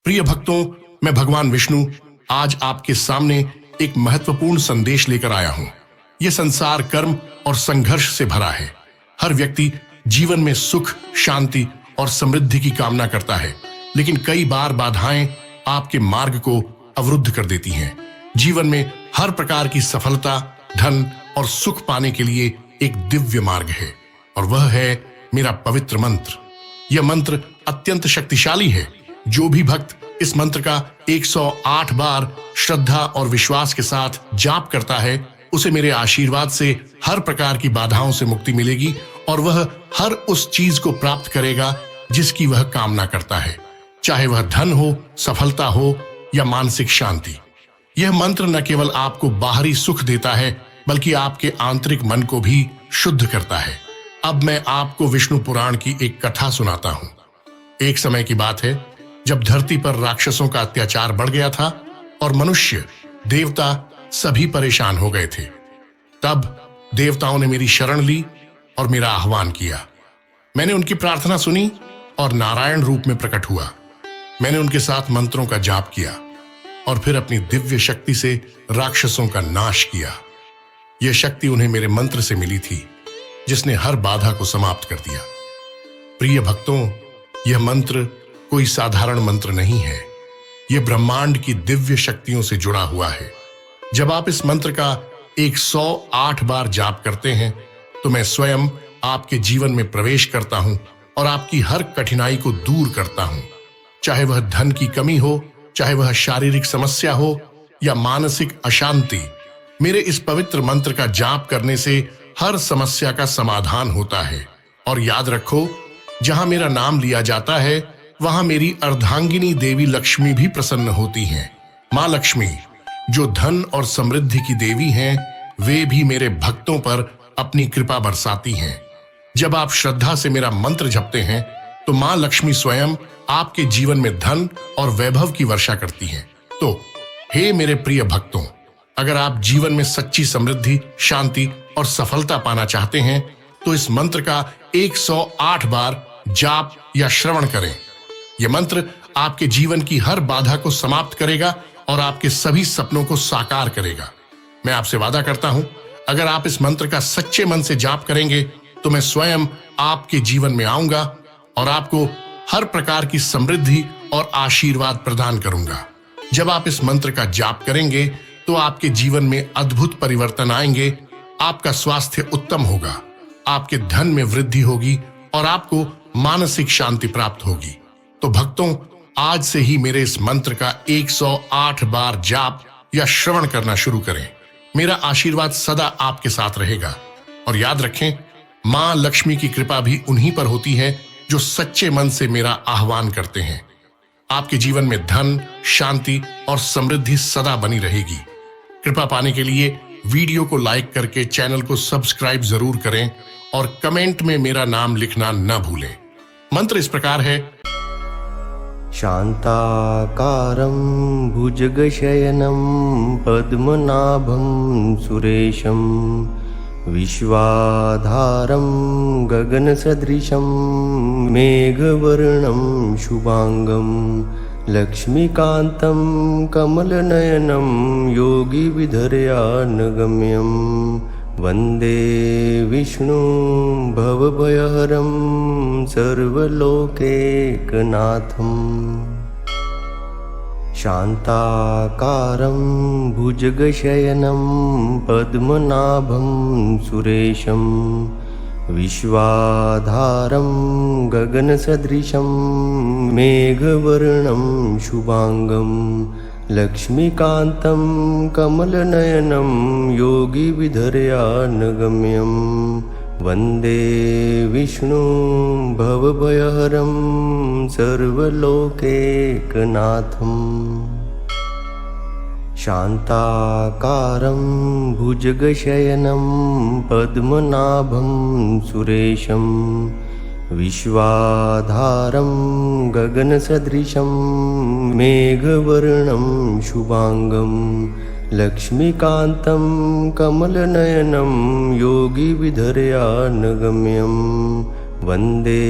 प्रिय भक्तों, मैं भगवान विष्णु आज आपके सामने एक महत्वपूर्ण संदेश लेकर आया हूं। यह संसार कर्म और संघर्ष से भरा है। हर व्यक्ति जीवन में सुख, शांति और समृद्धि की कामना करता है, लेकिन कई बार बाधाएं आपके मार्ग को अवरुद्ध कर देती हैं। जीवन में हर प्रकार की सफलता, धन और सुख पाने के लिए एक दिव्य मार्ग है, और वह है मेरा पवित्र मंत्र। यह मंत्र अत्यंत शक्तिशाली है। जो भी भक्त इस मंत्र का 108 बार श्रद्धा और विश्वास के साथ जाप करता है, उसे मेरे आशीर्वाद से हर प्रकार की बाधाओं से मुक्ति मिलेगी और वह हर उस चीज को प्राप्त करेगा जिसकी वह कामना करता है, चाहे वह धन हो, सफलता हो या मानसिक शांति। यह मंत्र न केवल आपको बाहरी सुख देता है, बल्कि आपके आंतरिक मन को भी शुद्ध करता है। अब मैं आपको विष्णु पुराण की एक कथा सुनाता हूं। एक समय की बात है जब धरती पर राक्षसों का अत्याचार बढ़ गया था और मनुष्य, देवता सभी परेशान हो गए थे। तब देवताओं ने मेरी शरण ली और मेरा आह्वान किया। मैंने उनकी प्रार्थना सुनी और नारायण रूप में प्रकट हुआ। मैंने उनके साथ मंत्रों का जाप किया और फिर अपनी दिव्य शक्ति से राक्षसों का नाश किया। यह शक्ति उन्हें मेरे मंत्र से मिली थी, जिसने हर बाधा को समाप्त कर दिया। प्रिय भक्तों, यह मंत्र कोई साधारण मंत्र नहीं है। यह ब्रह्मांड की दिव्य शक्तियों से जुड़ा हुआ है। जब आप इस मंत्र का 108 बार जाप करते हैं, तो मैं स्वयं आपके जीवन में प्रवेश करता हूं और आपकी हर कठिनाई को दूर करता हूं। चाहे वह धन की कमी हो, चाहे वह शारीरिक समस्या हो या मानसिक अशांति, मेरे इस पवित्र मंत्र का जाप करने से हर समस्या का समाधान होता है। और याद रखो, जहां मेरा नाम लिया जाता है, वहां मेरी अर्धांगिनी देवी लक्ष्मी भी प्रसन्न होती हैं। मां लक्ष्मी, जो धन और समृद्धि की देवी हैं, वे भी मेरे भक्तों पर अपनी कृपा बरसाती हैं। जब आप श्रद्धा से मेरा मंत्र जपते हैं, तो मां लक्ष्मी स्वयं आपके जीवन में धन और वैभव की वर्षा करती हैं। तो हे मेरे प्रिय भक्तों, अगर आप जीवन में सच्ची समृद्धि, शांति और सफलता पाना चाहते हैं, तो इस मंत्र का 108 बार जाप या श्रवण करें। यह मंत्र आपके जीवन की हर बाधा को समाप्त करेगा और आपके सभी सपनों को साकार करेगा। मैं आपसे वादा करता हूं, अगर आप इस मंत्र का सच्चे मन से जाप करेंगे, तो मैं स्वयं आपके जीवन में आऊंगा और आपको हर प्रकार की समृद्धि और आशीर्वाद प्रदान करूंगा। जब आप इस मंत्र का जाप करेंगे, तो आपके जीवन में अद्भुत परिवर्तन आएंगे। आपका स्वास्थ्य उत्तम होगा, आपके धन में वृद्धि होगी और आपको मानसिक शांति प्राप्त होगी। तो भक्तों, आज से ही मेरे इस मंत्र का 108 बार जाप या श्रवण करना शुरू करें। मेरा आशीर्वाद सदा आपके साथ रहेगा। और याद रखें, मां लक्ष्मी की कृपा भी उन्हीं पर होती है जो सच्चे मन से मेरा आह्वान करते हैं। आपके जीवन में धन, शांति और समृद्धि सदा बनी रहेगी। कृपा पाने के लिए वीडियो को लाइक करके चैनल को सब्सक्राइब जरूर करें और कमेंट में मेरा नाम लिखना न भूलें। मंत्र इस प्रकार है। शान्ताकारं भुजगशयनं पद्मनाभं सुरेशं विश्वाधारं गगनसदृशं मेघवर्णं शुभांगं लक्ष्मीकान्तं कमलनयनं योगिविधर्यानगम्यं वन्दे विष्णु भवभयहरं सर्वलोकैकनाथम्। शान्ताकारं भुजगशयनं पद्मनाभं सुरेशं विश्वाधारं गगनसदृशं मेघवर्णं शुभांगं लक्ष्मीकान्तं कमलनयनं योगिविधर्यानगम्यं वन्दे विष्णु भवभयहरं सर्वलोकैकनाथम्। शान्ताकारं भुजगशयनं पद्मनाभं सुरेशं विश्वाधारं गगनसदृशं मेघवर्णं शुभांगं लक्ष्मीकान्तं कमलनयनं योगिविधर्यानगम्यं वन्दे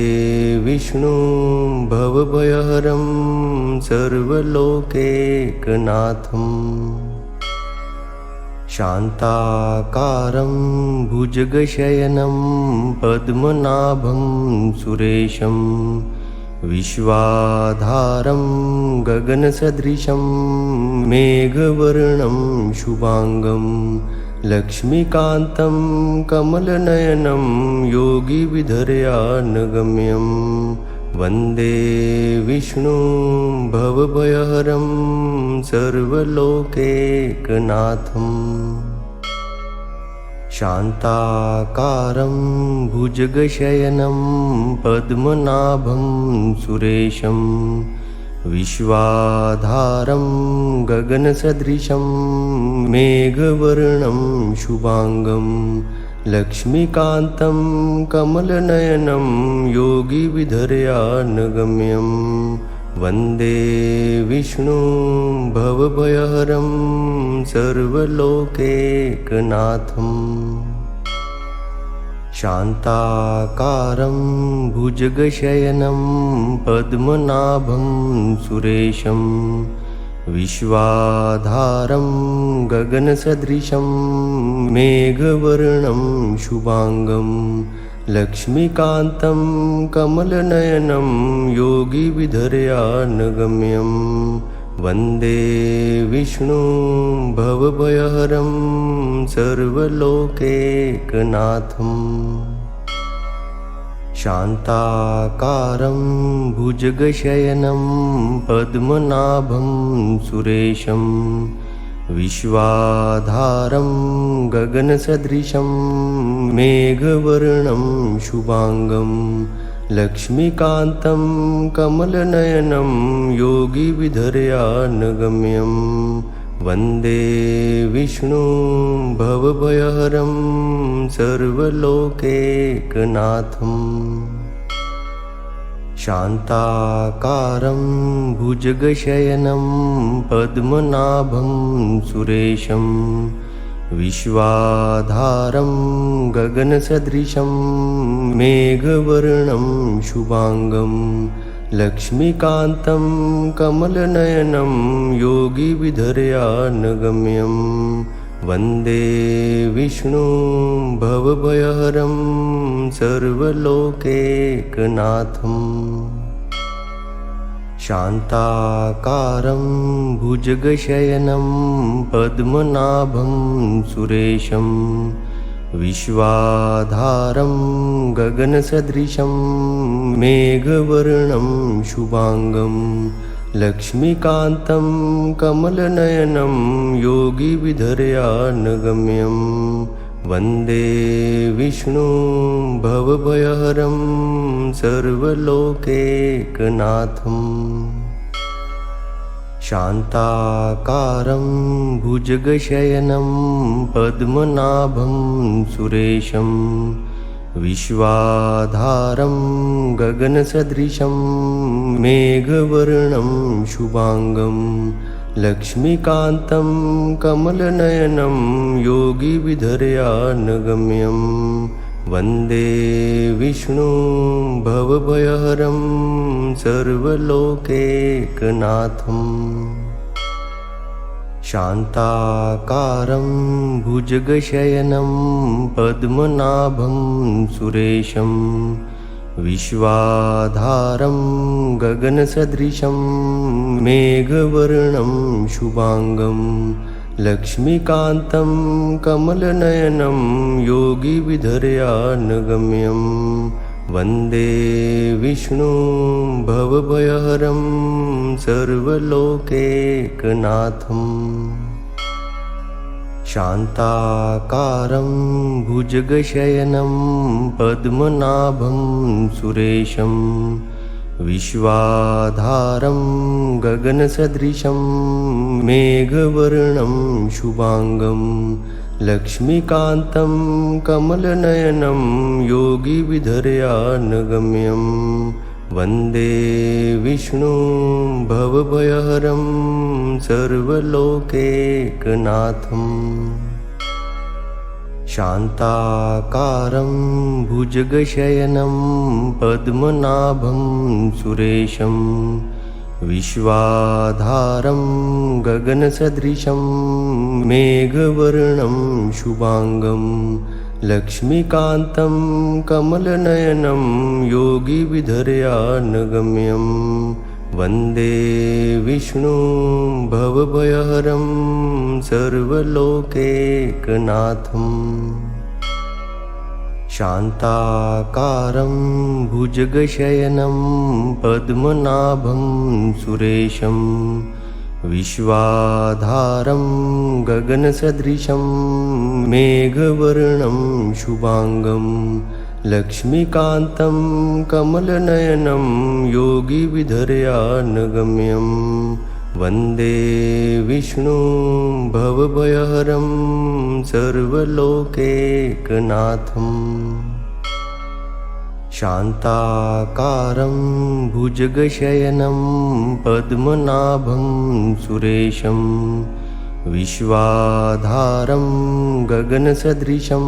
विष्णुं भवभयहरं सर्वलोकैकनाथम् शान्ताकारं भुजगशयनं पद्मनाभं सुरेशं विश्वाधारं गगनसदृशं मेघवर्णं शुभांगं लक्ष्मीकान्तं कमलनयनं योगिविधर्यानगम्यं वन्दे विष्णुं भवभयहरं सर्वलोकैकनाथम् शान्ताकारं भुजगशयनं पद्मनाभं सुरेशं विश्वाधारं गगनसदृशं मेघवर्णं शुभांगं लक्ष्मीकान्तं कमलनयनं योगिविधर्यानगम्यं वन्दे विष्णुं भवभयहरं सर्वलोकैकनाथम् शान्ताकारं भुजगशयनं पद्मनाभं सुरेशं विश्वाधारं गगनसदृशं मेघवर्णं शुभांगं लक्ष्मीकान्तं कमलनयनं योगिविधर्यानगम्यं वन्दे विष्णुं भवभयहरं सर्वलोकैकनाथम् शान्ताकारं भुजगशयनं पद्मनाभं सुरेशं विश्वाधारं गगनसदृशं मेघवर्णं शुभांगं लक्ष्मीकान्तं कमलनयनं योगिविधर्यानगम्यं वन्दे विष्णुं भवभयहरं सर्वलोकैकनाथम् शान्ताकारं भुजगशयनं पद्मनाभं सुरेशं विश्वाधारं गगनसदृशं मेघवर्णं शुभांगं लक्ष्मीकान्तं कमलनयनं योगिविधर्यानगम्यं वन्दे विष्णुं भवभयहरं सर्वलोकैकनाथम् शान्ताकारं भुजगशयनं पद्मनाभं सुरेशं विश्वाधारं गगनसदृशं मेघवर्णं शुभांगं लक्ष्मीकान्तं कमलनयनं योगिविधर्यानगम्यं वन्दे विष्णुं भवभयहरं सर्वलोकैकनाथम् शान्ताकारं भुजगशयनं पद्मनाभं सुरेशं विश्वाधारं गगनसदृशं मेघवर्णं शुभांगं लक्ष्मीकान्तं कमलनयनं योगिविधर्यानगम्यं वन्दे विष्णुं भवभयहरं सर्वलोकैकनाथम् शान्ताकारं भुजगशयनं पद्मनाभं सुरेशं विश्वाधारं गगनसदृशं मेघवर्णं शुभांगं लक्ष्मीकान्तं कमलनयनं योगिविधर्यानगम्यं वन्दे विष्णुं भवभयहरं सर्वलोकैकनाथम् शान्ताकारं भुजगशयनं पद्मनाभं सुरेशं विश्वाधारं गगनसदृशं मेघवर्णं शुभांगं लक्ष्मीकान्तं कमलनयनं योगिविधर्यानगम्यं वन्दे विष्णुं भवभयहरं सर्वलोकैकनाथम् शान्ताकारं भुजगशयनं पद्मनाभं सुरेशं विश्वाधारं गगनसदृशं मेघवर्णं शुभांगं लक्ष्मीकान्तं कमलनयनं योगिविधर्यानगम्यं वन्दे विष्णुं भवभयहरं सर्वलोकैकनाथम् शान्ताकारं भुजगशयनं पद्मनाभं सुरेशं विश्वाधारं गगनसदृशं मेघवर्णं शुभांगं लक्ष्मीकान्तं कमलनयनं योगिविधर्यानगम्यं वन्दे विष्णुं भवभयहरं सर्वलोकैकनाथम् शान्ताकारं भुजगशयनं पद्मनाभं सुरेशं विश्वाधारं गगनसदृशं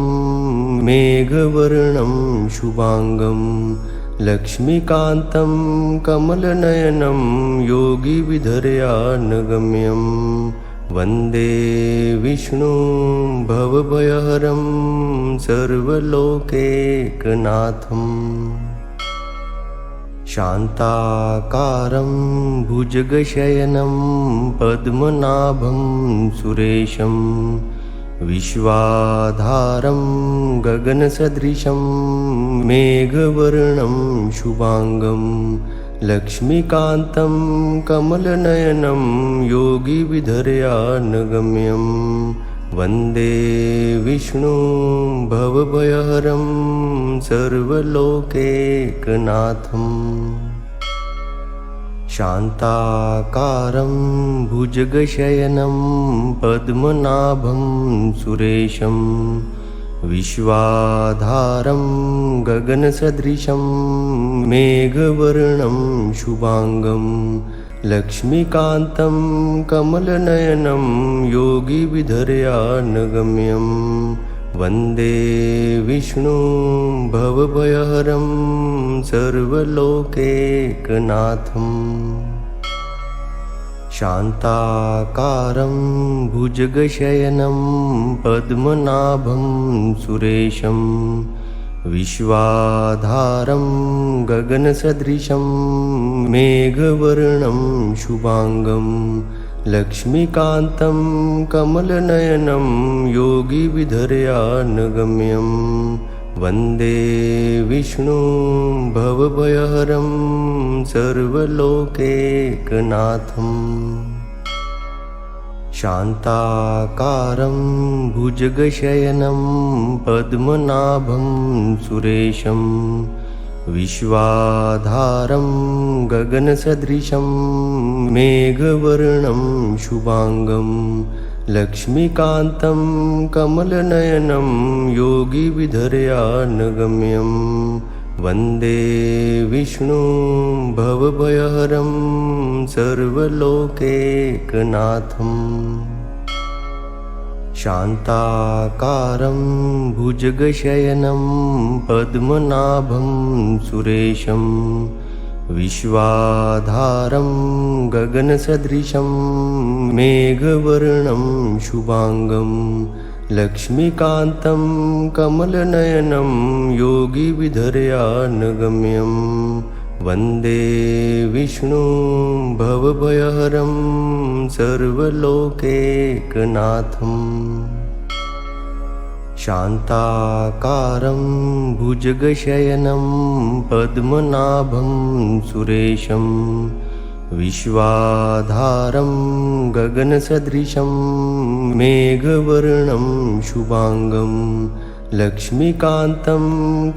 मेघवर्णं शुभांगं लक्ष्मीकान्तं कमलनयनं योगिविधर्यानगम्यं वन्दे विष्णुं भवभयहरं सर्वलोकैकनाथम् शान्ताकारं भुजगशयनं पद्मनाभं सुरेशं विश्वाधारं गगनसदृशं मेघवर्णं शुभांगं लक्ष्मीकान्तं कमलनयनं योगिविधर्यानगम्यं वन्दे विष्णुं भवभयहरं सर्वलोकैकनाथम् शान्ताकारं भुजगशयनं पद्मनाभं सुरेशं विश्वाधारं गगनसदृशं मेघवर्णं शुभांगं लक्ष्मीकान्तं कमलनयनं योगिविधर्यानगम्यं वन्दे विष्णुं भवभयहरं सर्वलोकैकनाथम् शान्ताकारं भुजगशयनं पद्मनाभं सुरेशं विश्वाधारं गगनसदृशं मेघवर्णं शुभांगं लक्ष्मीकान्तं कमलनयनं योगिविधर्यानगम्यं वन्दे विष्णुं भवभयहरं सर्वलोकैकनाथम् शान्ताकारं भुजगशयनं पद्मनाभं सुरेशं विश्वाधारं गगनसदृशं मेघवर्णं शुभांगं लक्ष्मीकान्तं कमलनयनं योगिविधर्यानगम्यं वन्दे विष्णुं भवभयहरं सर्वलोकैकनाथम् शान्ताकारं भुजगशयनं पद्मनाभं सुरेशं विश्वाधारं गगनसदृशं मेघवर्णं शुभांगं लक्ष्मीकान्तं कमलनयनं योगिविधर्यानगम्यं वन्दे विष्णुं भवभयहरं सर्वलोकैकनाथम् शान्ताकारं भुजगशयनं पद्मनाभं सुरेशं विश्वाधारं गगनसदृशं मेघवर्णं शुभांगं लक्ष्मीकान्तं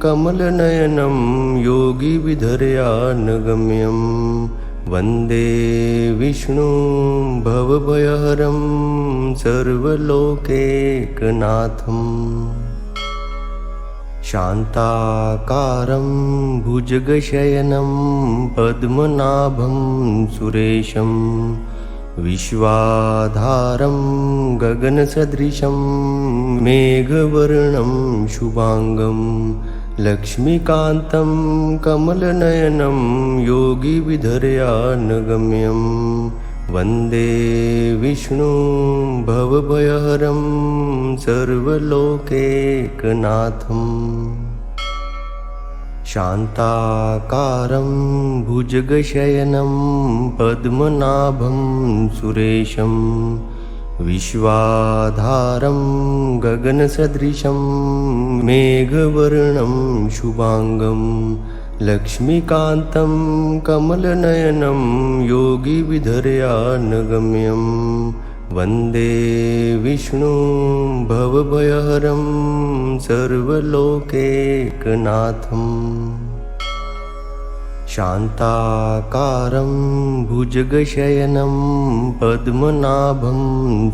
कमलनयनं योगिविधर्यानगम्यं वन्दे विष्णुं भवभयहरं सर्वलोकैकनाथम् शान्ताकारं भुजगशयनं पद्मनाभं सुरेशं विश्वाधारं गगनसदृशं मेघवर्णं शुभांगं लक्ष्मीकान्तं कमलनयनं योगिविधर्यानगम्यं वन्दे विष्णुं भवभयहरं सर्वलोकैकनाथम् शान्ताकारं भुजगशयनं पद्मनाभं सुरेशं विश्वाधारं गगनसदृशं मेघवर्णं शुभांगं लक्ष्मीकान्तं कमलनयनं योगिविधर्यानगम्यं वन्दे विष्णुं भवभयहरं सर्वलोकैकनाथम् शान्ताकारं भुजगशयनं पद्मनाभं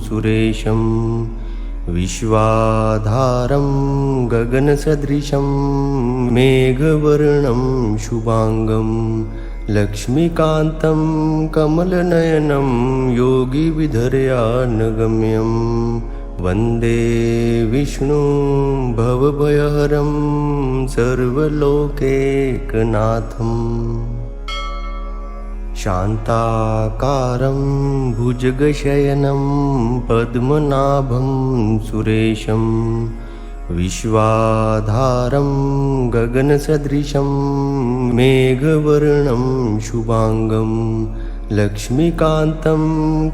सुरेशं विश्वाधारं गगनसदृशं मेघवर्णं शुभांगं लक्ष्मीकान्तं कमलनयनं योगिविधर्यानगम्यं वन्दे विष्णुं भवभयहरं सर्वलोकैकनाथम् शान्ताकारं भुजगशयनं पद्मनाभं सुरेशं विश्वाधारं गगनसदृशं मेघवर्णं शुभांगं लक्ष्मीकान्तं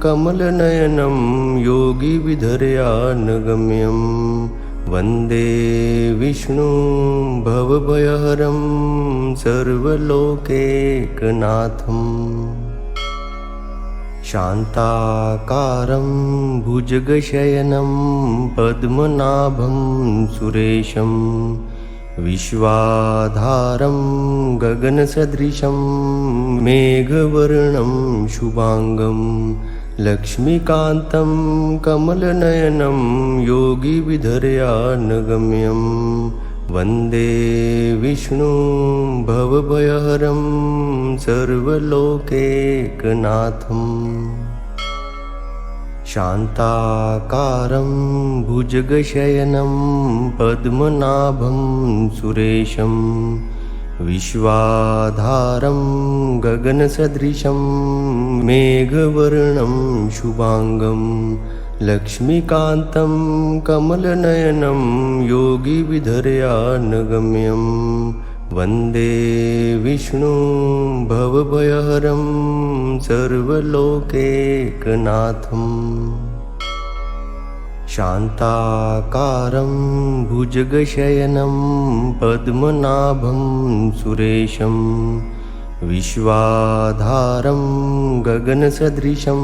कमलनयनं योगिविधर्यानगम्यं वन्दे विष्णुं भवभयहरं सर्वलोकैकनाथम् शान्ताकारं भुजगशयनं पद्मनाभं सुरेशं विश्वाधारं गगनसदृशं मेघवर्णं शुभांगं लक्ष्मीकान्तं कमलनयनं योगिविधर्यानगम्यं वन्दे विष्णुं भवभयहरं सर्वलोकैकनाथम् शान्ताकारं भुजगशयनं पद्मनाभं सुरेशं विश्वाधारं गगनसदृशं मेघवर्णं शुभांगं लक्ष्मीकान्तं कमलनयनं योगिविधर्यानगम्यं वन्दे विष्णुं भवभयहरं सर्वलोकैकनाथम् शान्ताकारं भुजगशयनं पद्मनाभं सुरेशं विश्वाधारं गगनसदृशं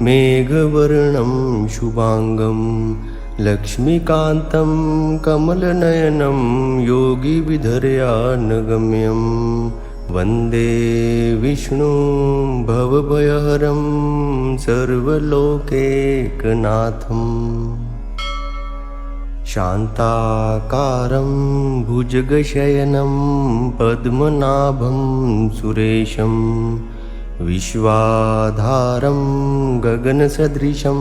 मेघवर्णं शुभांगं लक्ष्मीकान्तं कमलनयनं योगिविधर्यानगम्यं वन्दे विष्णुं भवभयहरं सर्वलोकैकनाथम् शान्ताकारं भुजगशयनं पद्मनाभं सुरेशं विश्वाधारं गगनसदृशं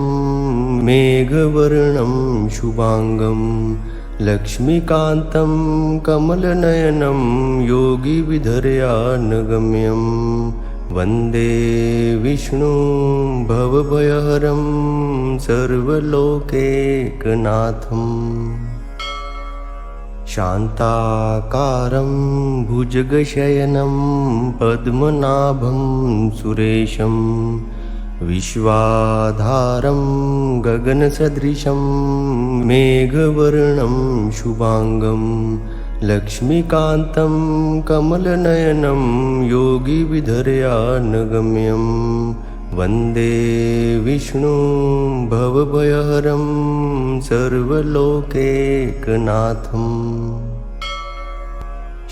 मेघवर्णं शुभांगं लक्ष्मीकान्तं कमलनयनं योगिविधर्यानगम्यं वन्दे विष्णुं भवभयहरं सर्वलोकैकनाथम् शान्ताकारं भुजगशयनं पद्मनाभं सुरेशं विश्वाधारं गगनसदृशं मेघवर्णं शुभांगं लक्ष्मीकान्तं कमलनयनं योगिविधर्यानगम्यं वन्दे विष्णुं भवभयहरं सर्वलोकैकनाथम्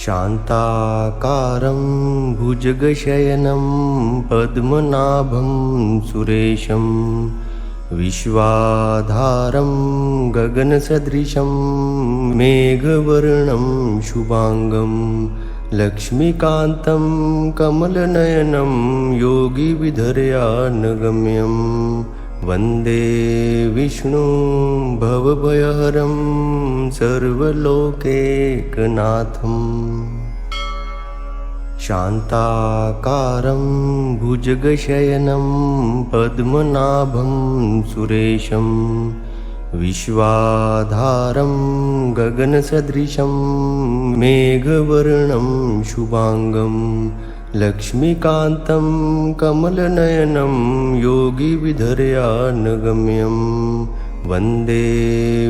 शान्ताकारं भुजगशयनं पद्मनाभं सुरेशं विश्वाधारं गगनसदृशं मेघवर्णं शुभांगं लक्ष्मीकान्तं कमलनयनं योगिविधर्यानगम्यं वन्दे विष्णुं भवभयहरं सर्वलोकैकनाथम् शान्ताकारं भुजगशयनं पद्मनाभं सुरेशं विश्वाधारं गगनसदृशं मेघवर्णं शुभांगं लक्ष्मीकान्तं कमलनयनं योगिविधर्यानगम्यं वन्दे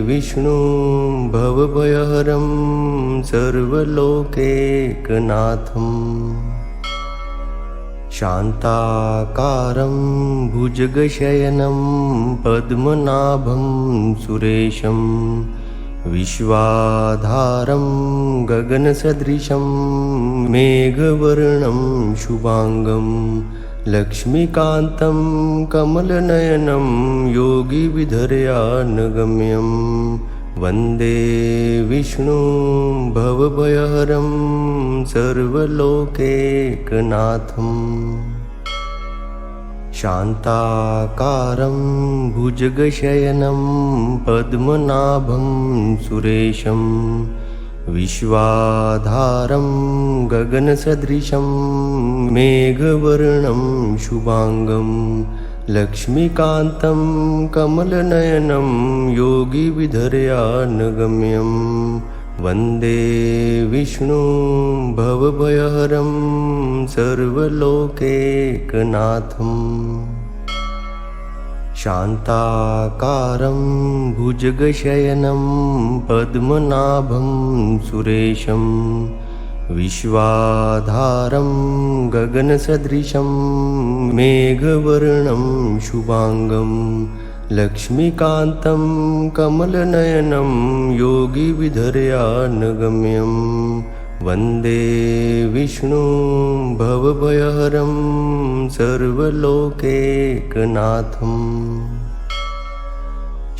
विष्णुं भवभयहरं सर्वलोकैकनाथम् शान्ताकारं भुजगशयनं पद्मनाभं सुरेशं विश्वाधारं गगनसदृशं मेघवर्णं शुभांगं लक्ष्मीकान्तं कमलनयनं योगिविधर्यानगम्यं वन्दे विष्णुं भवभयहरं सर्वलोकैकनाथम् शान्ताकारं भुजगशयनं पद्मनाभं सुरेशं विश्वाधारं गगनसदृशं मेघवर्णं शुभांगं लक्ष्मीकान्तं कमलनयनं योगिविधर्यानगम्यं वन्दे विष्णुं भवभयहरं सर्वलोकैकनाथम् शान्ताकारं भुजगशयनं पद्मनाभं सुरेशं विश्वाधारं गगनसदृशं मेघवर्णं शुभांगं लक्ष्मीकान्तं कमलनयनं योगिविधर्यानगम्यं वन्दे विष्णुं भवभयहरं सर्वलोकैकनाथम्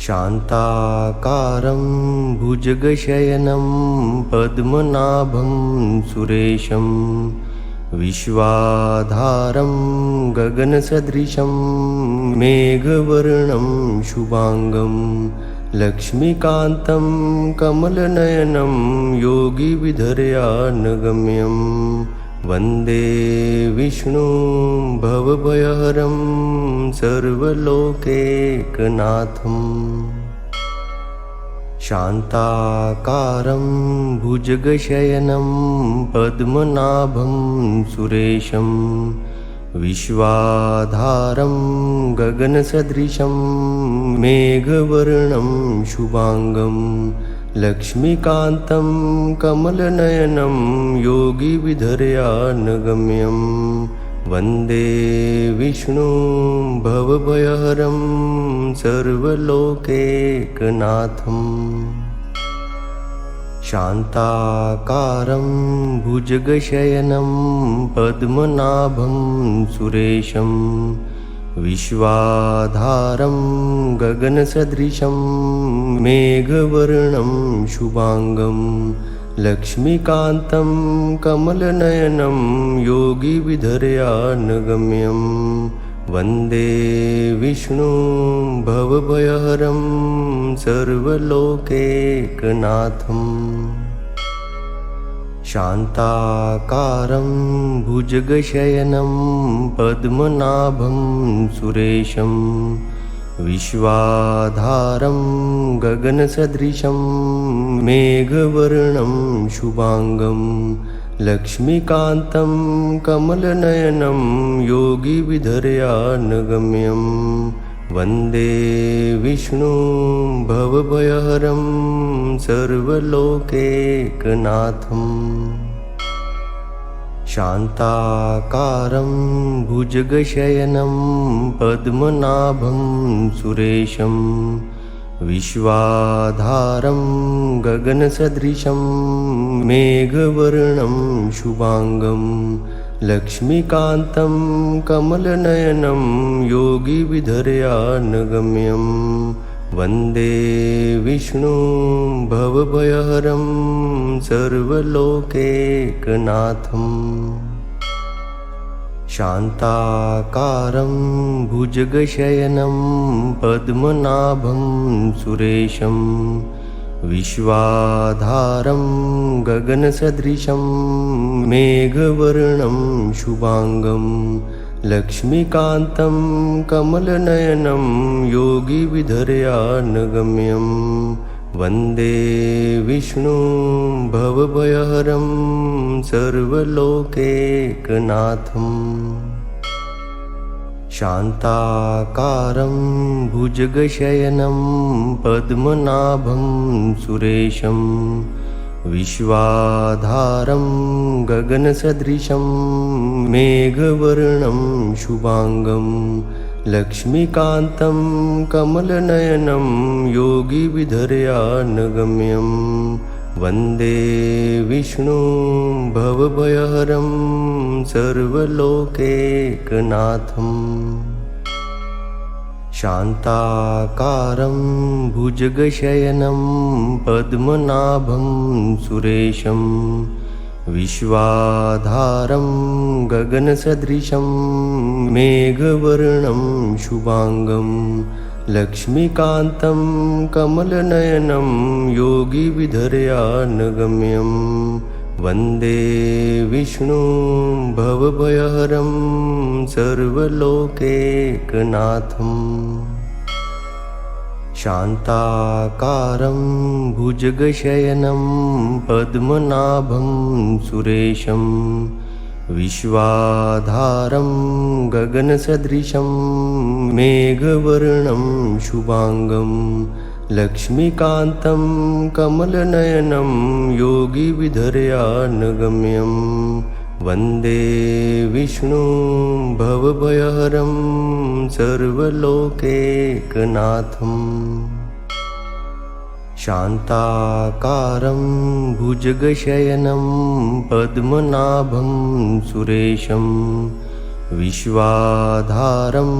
शान्ताकारं भुजगशयनं पद्मनाभं सुरेशं विश्वाधारं गगनसदृशं मेघवर्णं शुभांगं लक्ष्मीकान्तं कमलनयनं योगिविधर्यानगम्यं वन्दे विष्णुं भवभयहरं सर्वलोकैकनाथम् शान्ताकारं भुजगशयनं पद्मनाभं सुरेशं विश्वाधारं गगनसदृशं मेघवर्णं शुभांगं लक्ष्मीकान्तं कमलनयनं योगिविधर्यानगम्यं वन्दे विष्णुं भवभयहरं सर्वलोकैकनाथम् शान्ताकारं भुजगशयनं पद्मनाभं सुरेशं विश्वाधारं गगनसदृशं मेघवर्णं शुभांगं लक्ष्मीकान्तं कमलनयनं योगिविधर्यानगम्यं वन्दे विष्णुं भवभयहरं सर्वलोकैकनाथम् शान्ताकारं भुजगशयनं पद्मनाभं सुरेशं विश्वाधारं गगनसदृशं मेघवर्णं शुभांगं लक्ष्मीकान्तं कमलनयनं योगिविधर्यानगम्यं वन्दे विष्णुं भवभयहरं सर्वलोकैकनाथम् शान्ताकारं भुजगशयनं पद्मनाभं सुरेशं विश्वाधारं गगनसदृशं मेघवर्णं शुभांगं लक्ष्मीकान्तं कमलनयनं योगिविधर्यानगम्यं वन्दे विष्णुं भवभयहरं सर्वलोकैकनाथम् शान्ताकारं भुजगशयनं पद्मनाभं सुरेशं विश्वाधारं गगनसदृशं मेघवर्णं शुभांगं लक्ष्मीकान्तं कमलनयनं योगिविधर्यानगम्यं वन्दे विष्णुं भवभयहरं सर्वलोकैकनाथम् शान्ताकारं भुजगशयनं पद्मनाभं सुरेशं विश्वाधारं गगनसदृशं मेघवर्णं शुभांगं लक्ष्मीकान्तं कमलनयनं योगिविधर्यानगम्यं वन्दे विष्णुं भवभयहरं सर्वलोकैकनाथम् शान्ताकारं भुजगशयनं पद्मनाभं सुरेशं विश्वाधारं गगनसदृशं मेघवर्णं शुभांगं लक्ष्मीकान्तं कमलनयनं योगिविधर्यानगम्यं वन्दे विष्णुं भवभयहरं सर्वलोकैकनाथम् शान्ताकारं भुजगशयनं पद्मनाभं सुरेशं विश्वाधारं गगनसदृशं मेघवर्णं शुभांगं लक्ष्मीकान्तं कमलनयनं योगिविधर्यानगम्यं वन्दे विष्णुं भवभयहरं सर्वलोकैकनाथम् शान्ताकारं भुजगशयनं पद्मनाभं सुरेशं विश्वाधारं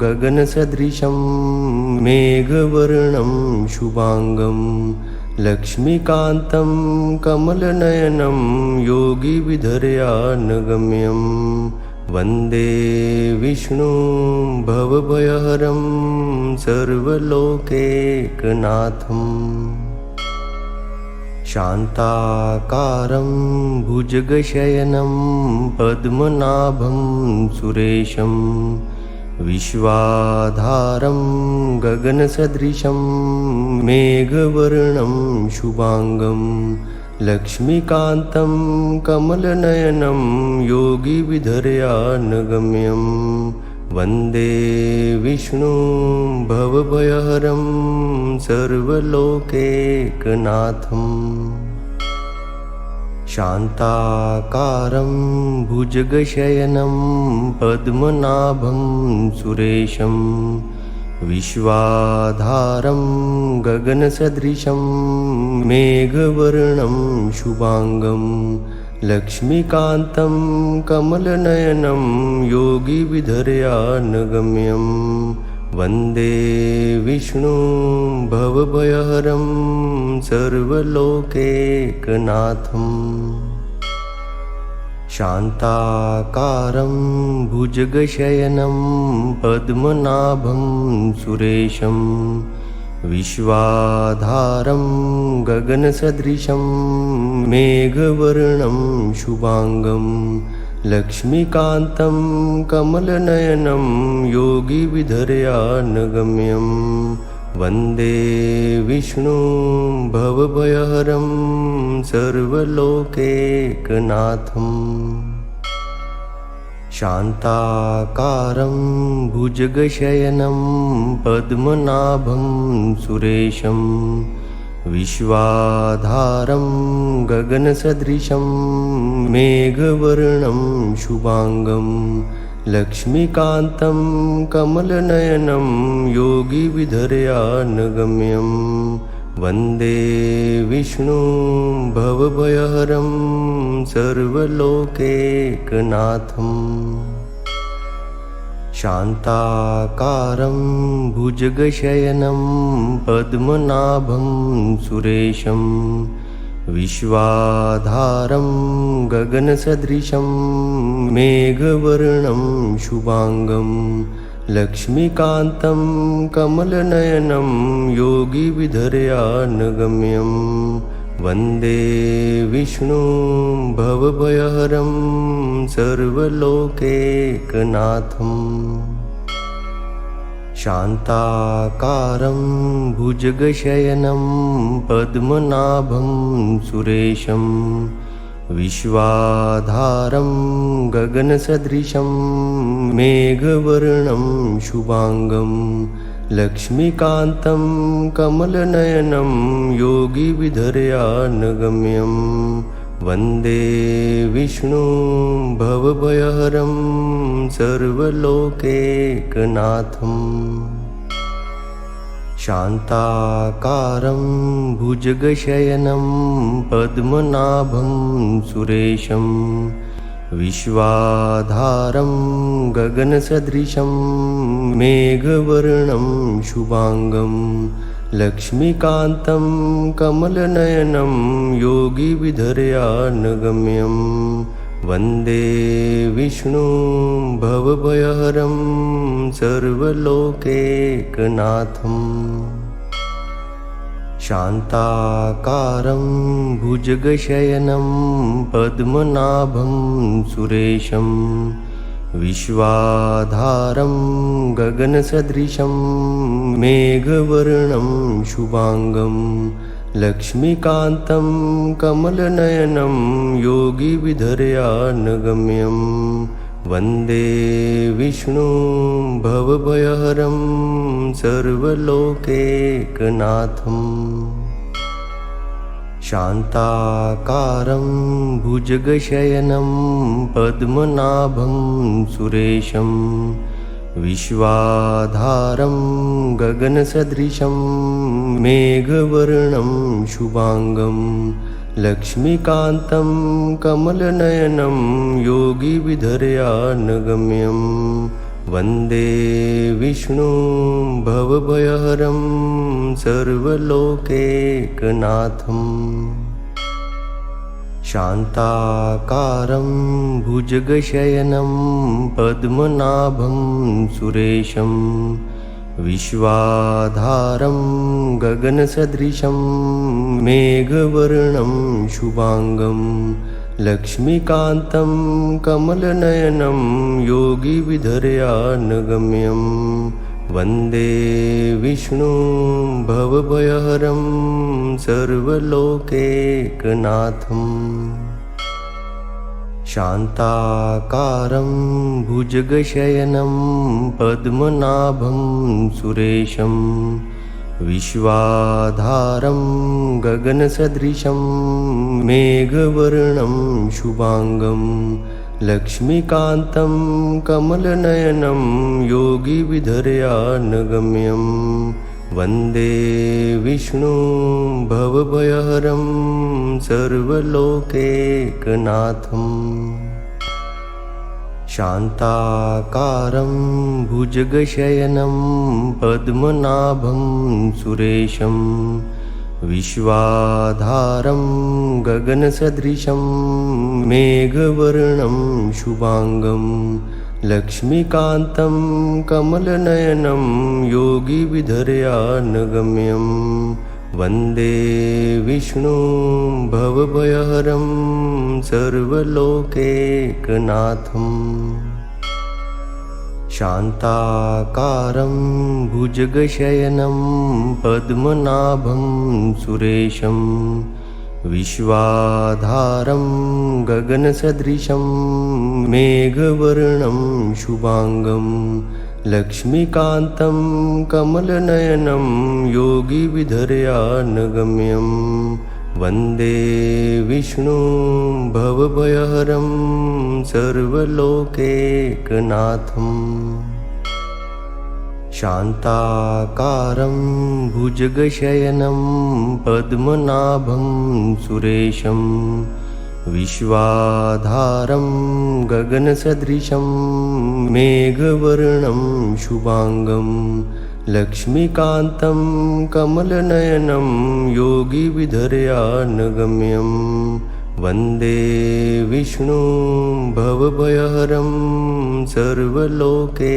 गगनसदृशं मेघवर्णं शुभांगं लक्ष्मीकान्तं कमलनयनं योगिविधर्यानगम्यं वन्दे विष्णुं भवभयहरं सर्वलोकैकनाथम् शान्ताकारं भुजगशयनं पद्मनाभं सुरेशं विश्वाधारं गगनसदृशं मेघवर्णं शुभांगं लक्ष्मीकान्तं कमलनयनं योगिविधर्यानगम्यं वन्दे विष्णुं भवभयहरं सर्वलोकैकनाथम् शान्ताकारं भुजगशयनं पद्मनाभं सुरेशं विश्वाधारं गगनसदृशं मेघवर्णं शुभांगं लक्ष्मीकान्तं कमलनयनं योगिविधर्यानगम्यं वन्दे विष्णुं भवभयहरं सर्वलोकैकनाथम् शान्ताकारं भुजगशयनं पद्मनाभं सुरेशं विश्वाधारं गगनसदृशं मेघवर्णं शुभांगं लक्ष्मीकान्तं कमलनयनं योगिविधर्यानगम्यं वन्दे विष्णुं भवभयहरं सर्वलोकैकनाथम् शान्ताकारं भुजगशयनं पद्मनाभं सुरेशं विश्वाधारं गगनसदृशं मेघवर्णं शुभांगं लक्ष्मीकान्तं कमलनयनं योगिविधर्यानगम्यं वन्दे विष्णुं भवभयहरं सर्वलोकैकनाथम् शान्ताकारं भुजगशयनं पद्मनाभं सुरेशं विश्वाधारं गगनसदृशं मेघवर्णं शुभांगं लक्ष्मीकान्तं कमलनयनं योगिविधर्यानगम्यं वन्दे विष्णुं भवभयहरं सर्वलोकैकनाथम् शान्ताकारं भुजगशयनं पद्मनाभं सुरेशं विश्वाधारं गगनसदृशं मेघवर्णं शुभांगं लक्ष्मीकान्तं कमलनयनं योगिविधर्यानगम्यं वन्दे विष्णुं भवभयहरं सर्वलोकैकनाथम् शान्ताकारं भुजगशयनं पद्मनाभं सुरेशं विश्वाधारं गगनसदृशं मेघवर्णं शुभांगं लक्ष्मीकान्तं कमलनयनं योगिविधर्यानगम्यं वन्दे विष्णुं भवभयहरं सर्वलोकैकनाथम् शान्ताकारं भुजगशयनं पद्मनाभं सुरेशं विश्वाधारं गगनसदृशं मेघवर्णं शुभांगं लक्ष्मीकान्तं कमलनयनं योगिविधर्यानगम्यं वन्दे विष्णुं भवभयहरं सर्वलोकैकनाथम् शान्ताकारं भुजगशयनं पद्मनाभं सुरेशं विश्वाधारं गगनसदृशं मेघवर्णं शुभांगं लक्ष्मीकान्तं कमलनयनं योगिविधर्यानगम्यं वन्दे विष्णुं भवभयहरं सर्वलोकैकनाथम् शान्ताकारं भुजगशयनं पद्मनाभं सुरेशं विश्वाधारं गगनसदृशं मेघवर्णं शुभांगं लक्ष्मीकान्तं कमलनयनं योगिविधर्यानगम्यं वन्दे विष्णुं भवभयहरं सर्वलोकैकनाथम् शान्ताकारं भुजगशयनं पद्मनाभं सुरेशं विश्वाधारं गगनसदृशं मेघवर्णं शुभांगं लक्ष्मीकान्तं कमलनयनं योगिविधर्यानगम्यं वन्दे विष्णुं भवभयहरं सर्वलोकैकनाथम् शान्ताकारं भुजगशयनं पद्मनाभं सुरेशं विश्वाधारं गगनसदृशं मेघवर्णं शुभांगं लक्ष्मीकान्तं कमलनयनं योगिविधर्यानगम्यं वन्दे विष्णुं भवभयहरं सर्वलोकैकनाथम् शान्ताकारं भुजगशयनं पद्मनाभं सुरेशं विश्वाधारं गगनसदृशं मेघवर्णं शुभांगं लक्ष्मीकान्तं कमलनयनं योगिविधर्यानगम्यं वन्दे विष्णुं भवभयहरं सर्वलोकैकनाथम् शान्ताकारं भुजगशयनं पद्मनाभं सुरेशं विश्वाधारं गगनसदृशं मेघवर्णं शुभांगं लक्ष्मीकान्तं कमलनयनं योगिविधर्यानगम्यं वन्दे विष्णुं भवभयहरं सर्वलोकैकनाथम्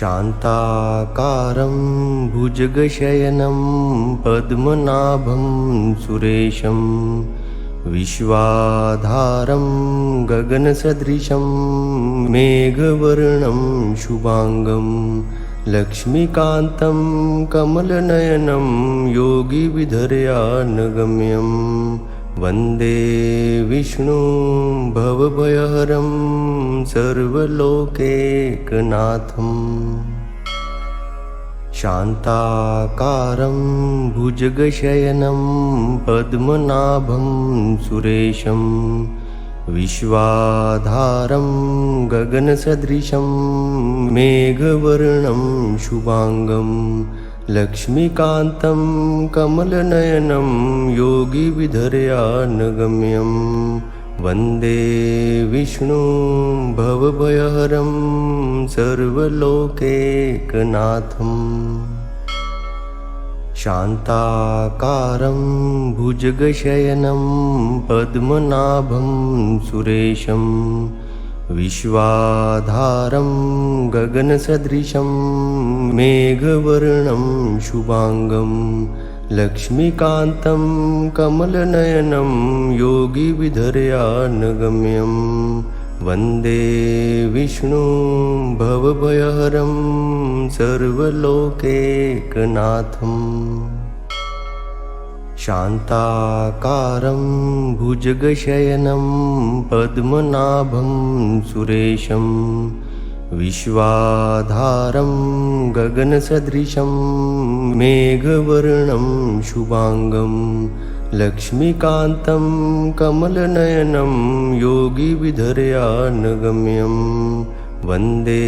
शान्ताकारं भुजगशयनं पद्मनाभं सुरेशं विश्वाधारं गगनसदृशं मेघवर्णं शुभांगं लक्ष्मीकान्तं कमलनयनं योगिविधर्यानगम्यं वन्दे विष्णुं भवभयहरं सर्वलोकैकनाथम् शान्ताकारं भुजगशयनं पद्मनाभं सुरेशं विश्वाधारं गगनसदृशं मेघवर्णं शुभांगं लक्ष्मीकान्तं कमलनयनं योगिविधर्यानगम्यं वन्दे विष्णुं भवभयहरं सर्वलोकैकनाथम् शान्ताकारं भुजगशयनं पद्मनाभं सुरेशं विश्वाधारं गगनसदृशं मेघवर्णं शुभांगं लक्ष्मीकान्तं कमलनयनं योगिविधर्यानगम्यं वन्दे विष्णुं भवभयहरं सर्वलोकैकनाथम् शान्ताकारं भुजगशयनं पद्मनाभं सुरेशं विश्वाधारं गगनसदृशं मेघवर्णं शुभांगं लक्ष्मीकान्तं कमलनयनं योगिविधर्यानगम्यं वन्दे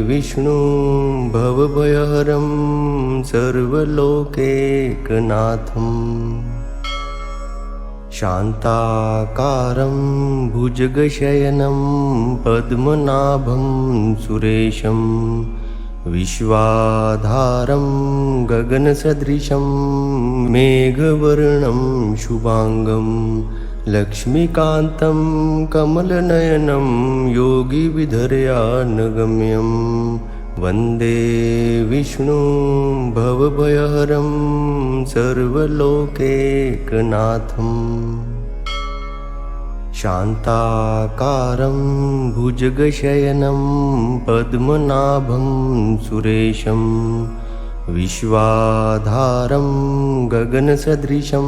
विष्णुं भवभयहरं सर्वलोकैकनाथम् शान्ताकारं भुजगशयनं पद्मनाभं सुरेशं विश्वाधारं गगनसदृशं मेघवर्णं शुभांगं लक्ष्मीकान्तं कमलनयनं योगिविधर्यानगम्यं वन्दे विष्णुं भवभयहरं सर्वलोकैकनाथम् शान्ताकारं भुजगशयनं पद्मनाभं सुरेशं विश्वाधारं गगनसदृशं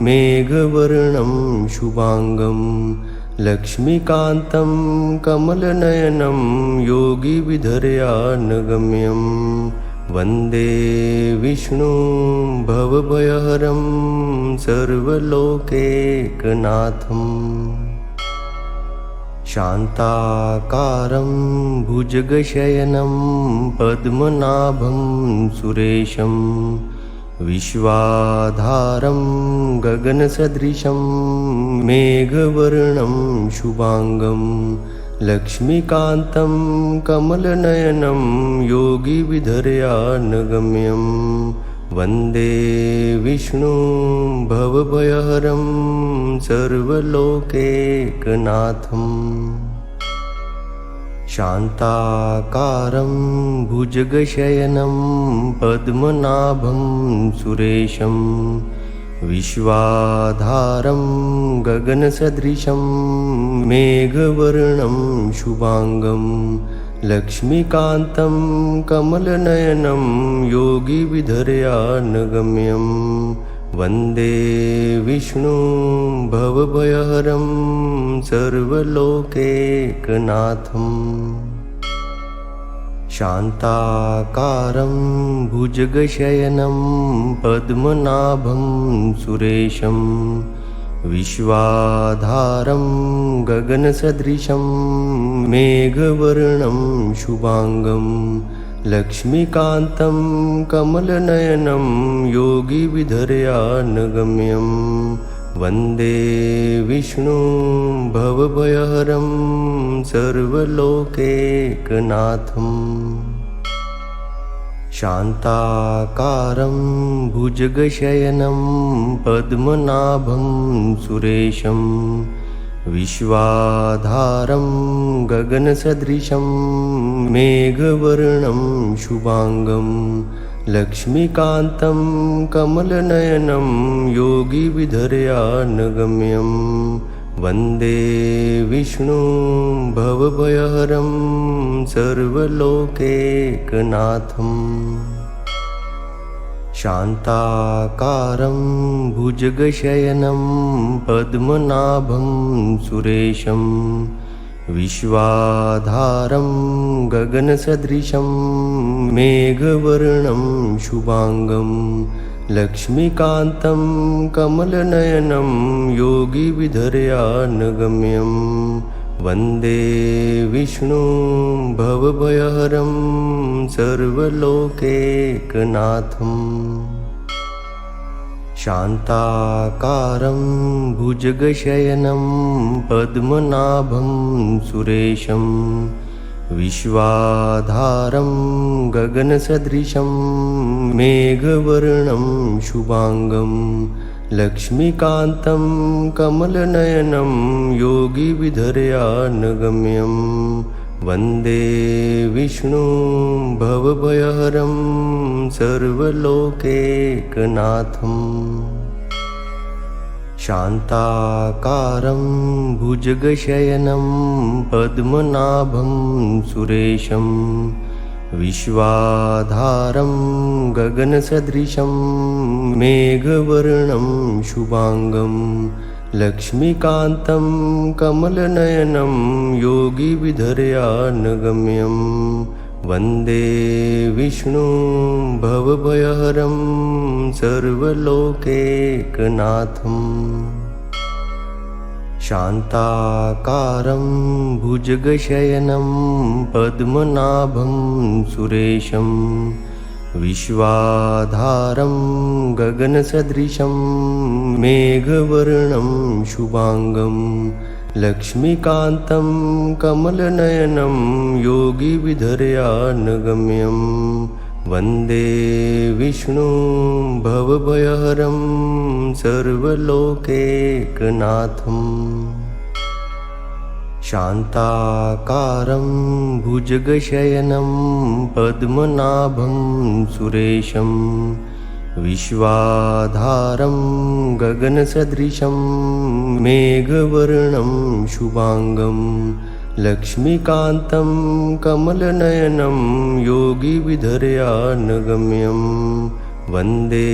मेघवर्णं शुभांगं लक्ष्मीकान्तं कमलनयनं योगिविधर्यानगम्यं वन्दे विष्णुं भवभयहरं सर्वलोकैकनाथम् शान्ताकारं भुजगशयनं पद्मनाभं सुरेशं विश्वाधारं गगनसदृशं मेघवर्णं शुभांगं लक्ष्मीकान्तं कमलनयनं योगिविधर्यानगम्यं वन्दे विष्णुं भवभयहरं सर्वलोकैकनाथम् शान्ताकारं भुजगशयनं पद्मनाभं सुरेशं विश्वाधारं गगनसदृशं मेघवर्णं शुभांगं लक्ष्मीकान्तं कमलनयनं योगिविधर्यानगम्यं वन्दे विष्णुं भवभयहरं सर्वलोकैकनाथम् शान्ताकारं भुजगशयनं पद्मनाभं सुरेशं विश्वाधारं गगनसदृशं मेघवर्णं शुभांगं लक्ष्मीकान्तं कमलनयनं योगिविधर्यानगम्यं वन्दे विष्णुं भवभयहरं सर्वलोकैकनाथम् शान्ताकारं भुजगशयनं पद्मनाभं सुरेशं विश्वाधारं गगनसदृशं मेघवर्णं शुभांगं लक्ष्मीकान्तं कमलनयनं योगिविधर्यानगम्यं वन्दे विष्णुं भवभयहरं सर्वलोकैकनाथम् शान्ताकारं भुजगशयनं पद्मनाभं सुरेशं विश्वाधारं गगनसदृशं मेघवर्णं शुभांगं लक्ष्मीकान्तं कमलनयनं योगिविधर्यानगम्यं वन्दे विष्णुं भवभयहरं सर्वलोकैकनाथम् शान्ताकारं भुजगशयनं पद्मनाभं सुरेशं विश्वाधारं गगनसदृशं मेघवर्णं शुभांगं लक्ष्मीकान्तं कमलनयनं योगिविधर्यानगम्यं वन्दे विष्णुं भवभयहरं सर्वलोकैकनाथम् शान्ताकारं भुजगशयनं पद्मनाभं सुरेशं विश्वाधारं गगनसदृशं मेघवर्णं शुभांगं लक्ष्मीकान्तं कमलनयनं योगिविधर्यानगम्यं वन्दे विष्णुं भवभयहरं सर्वलोकैकनाथम् शान्ताकारं भुजगशयनं पद्मनाभं सुरेशं विश्वाधारं गगनसदृशं मेघवर्णं शुभांगं लक्ष्मीकान्तं कमलनयनं योगिविधर्यानगम्यं वन्दे विष्णुं भवभयहरं सर्वलोकैकनाथम् शान्ताकारं भुजगशयनं पद्मनाभं सुरेशं विश्वाधारं गगनसदृशं मेघवर्णं शुभांगं लक्ष्मीकान्तं कमलनयनं योगिविधर्यानगम्यं वन्दे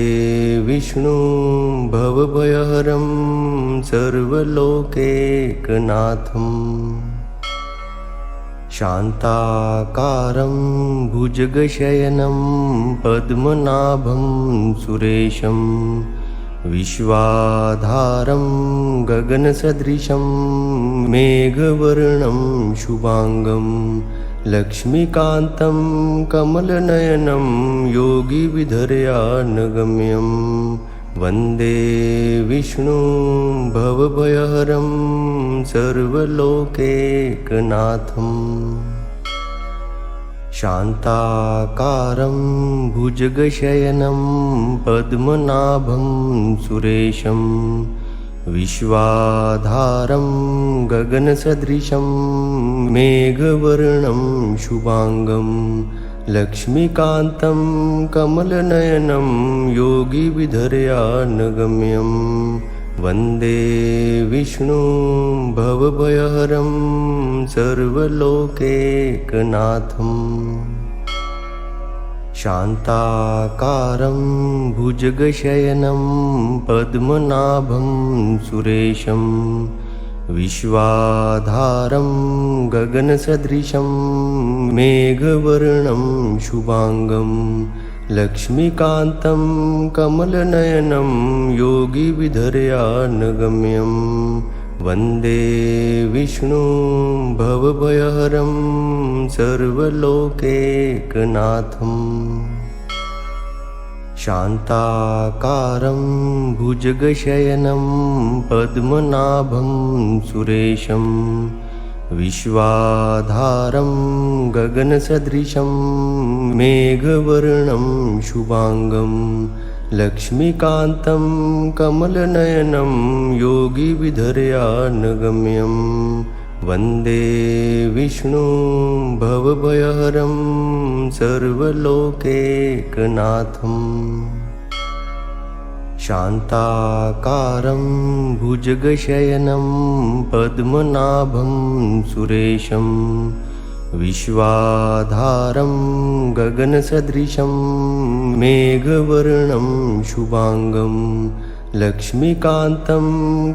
विष्णुं भवभयहरं सर्वलोकैकनाथम् शान्ताकारं भुजगशयनं पद्मनाभं सुरेशं विश्वाधारं गगनसदृशं मेघवर्णं शुभांगं लक्ष्मीकान्तं कमलनयनं योगिविधर्यानगम्यं वन्दे विष्णुं भवभयहरं सर्वलोकैकनाथम् शान्ताकारं भुजगशयनं पद्मनाभं सुरेशं विश्वाधारं गगनसदृशं मेघवर्णं शुभांगं लक्ष्मीकान्तं कमलनयनं योगिविधर्यानगम्यं वन्दे विष्णुं भवभयहरं सर्वलोकैकनाथम् शान्ताकारं भुजगशयनं पद्मनाभं सुरेशं विश्वाधारं गगनसदृशं मेघवर्णं शुभांगं लक्ष्मीकान्तं कमलनयनं योगिविधर्यानगम्यं वन्दे विष्णुं भवभयहरं सर्वलोकैकनाथम् शान्ताकारं भुजगशयनं पद्मनाभं सुरेशं विश्वाधारं गगनसदृशं मेघवर्णं शुभांगं लक्ष्मीकान्तं कमलनयनं योगिविधर्यानगम्यं वन्दे विष्णुं भवभयहरं सर्वलोकैकनाथम् शान्ताकारं भुजगशयनं पद्मनाभं सुरेशं विश्वाधारं गगनसदृशं मेघवर्णं शुभांगं लक्ष्मीकान्तं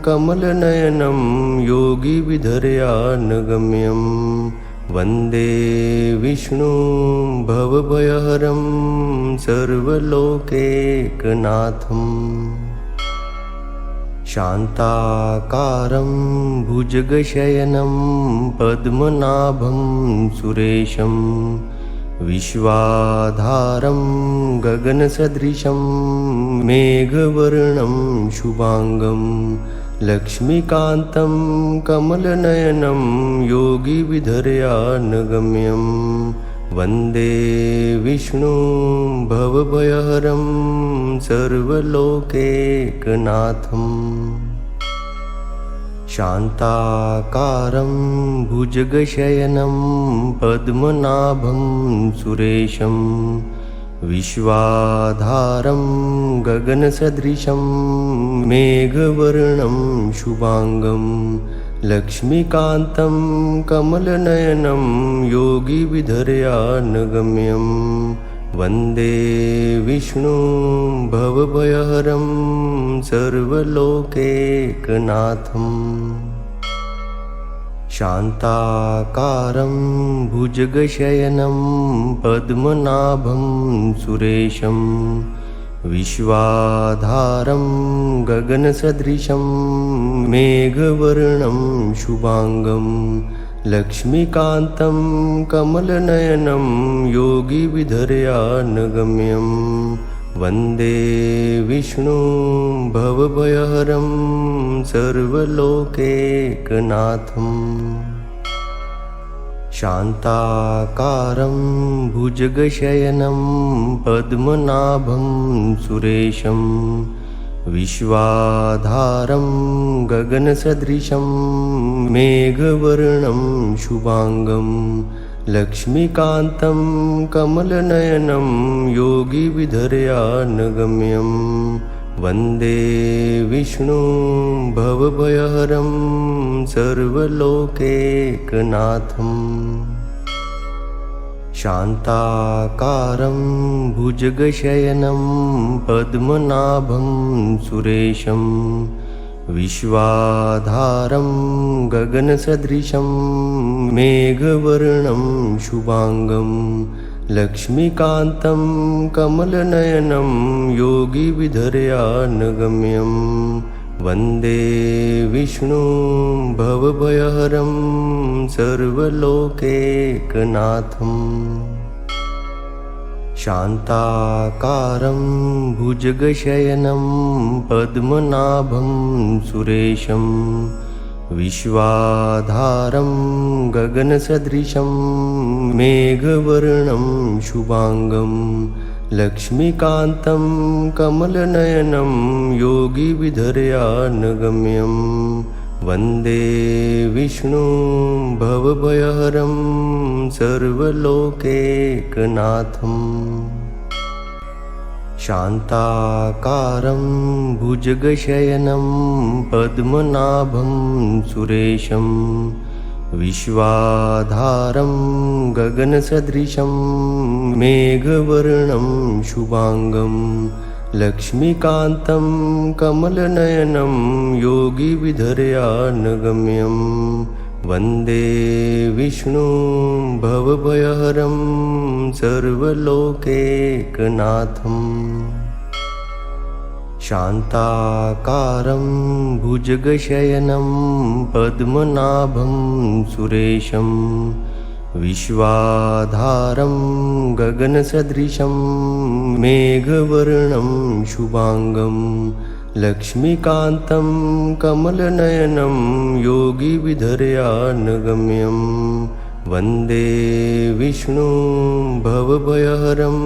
कमलनयनं योगिविधर्यानगम्यं वन्दे विष्णुं भवभयहरं सर्वलोकैकनाथम् शान्ताकारं भुजगशयनं पद्मनाभं सुरेशं विश्वाधारं गगनसदृशं मेघवर्णं शुभांगं लक्ष्मीकान्तं कमलनयनं योगिविधर्यानगम्यं वन्दे विष्णुं भवभयहरं सर्वलोकैकनाथम् शान्ताकारं भुजगशयनं पद्मनाभं सुरेशं विश्वाधारं गगनसदृशं मेघवर्णं शुभांगं लक्ष्मीकान्तं कमलनयनं योगिविधर्यानगम्यं वन्दे विष्णुं भवभयहरं सर्वलोकैकनाथम् शान्ताकारं भुजगशयनं पद्मनाभं सुरेशं विश्वाधारं गगनसदृशं मेघवर्णं शुभांगं लक्ष्मीकान्तं कमलनयनं योगिविधर्यानगम्यं वन्दे विष्णुं भवभयहरं सर्वलोकैकनाथम् शान्ताकारं भुजगशयनं पद्मनाभं सुरेशं विश्वाधारं गगनसदृशं मेघवर्णं शुभांगं लक्ष्मीकान्तं कमलनयनं योगिविधर्यानगम्यं वन्दे विष्णुं भवभयहरं सर्वलोकैकनाथम् शान्ताकारं भुजगशयनं पद्मनाभं सुरेशं विश्वाधारं गगनसदृशं मेघवर्णं शुभांगं लक्ष्मीकान्तं कमलनयनं योगिविधर्यानगम्यं वन्दे विष्णुं भवभयहरं सर्वलोकैकनाथम् शान्ताकारं भुजगशयनं पद्मनाभं सुरेशं विश्वाधारं गगनसदृशं मेघवर्णं शुभांगं लक्ष्मीकान्तं कमलनयनं योगिविधर्यानगम्यं वन्दे विष्णुं भवभयहरं सर्वलोकैकनाथम् शान्ताकारं भुजगशयनं पद्मनाभं सुरेशं विश्वाधारं गगनसदृशं मेघवर्णं शुभांगं लक्ष्मीकान्तं कमलनयनं योगिविधर्यानगम्यं वन्दे विष्णुं भवभयहरं सर्वलोकैकनाथम् शान्ताकारं भुजगशयनं पद्मनाभं सुरेशं विश्वाधारं गगनसदृशं मेघवर्णं शुभांगं लक्ष्मीकान्तं कमलनयनं योगिविधर्यानगम्यं वन्दे विष्णुं भवभयहरं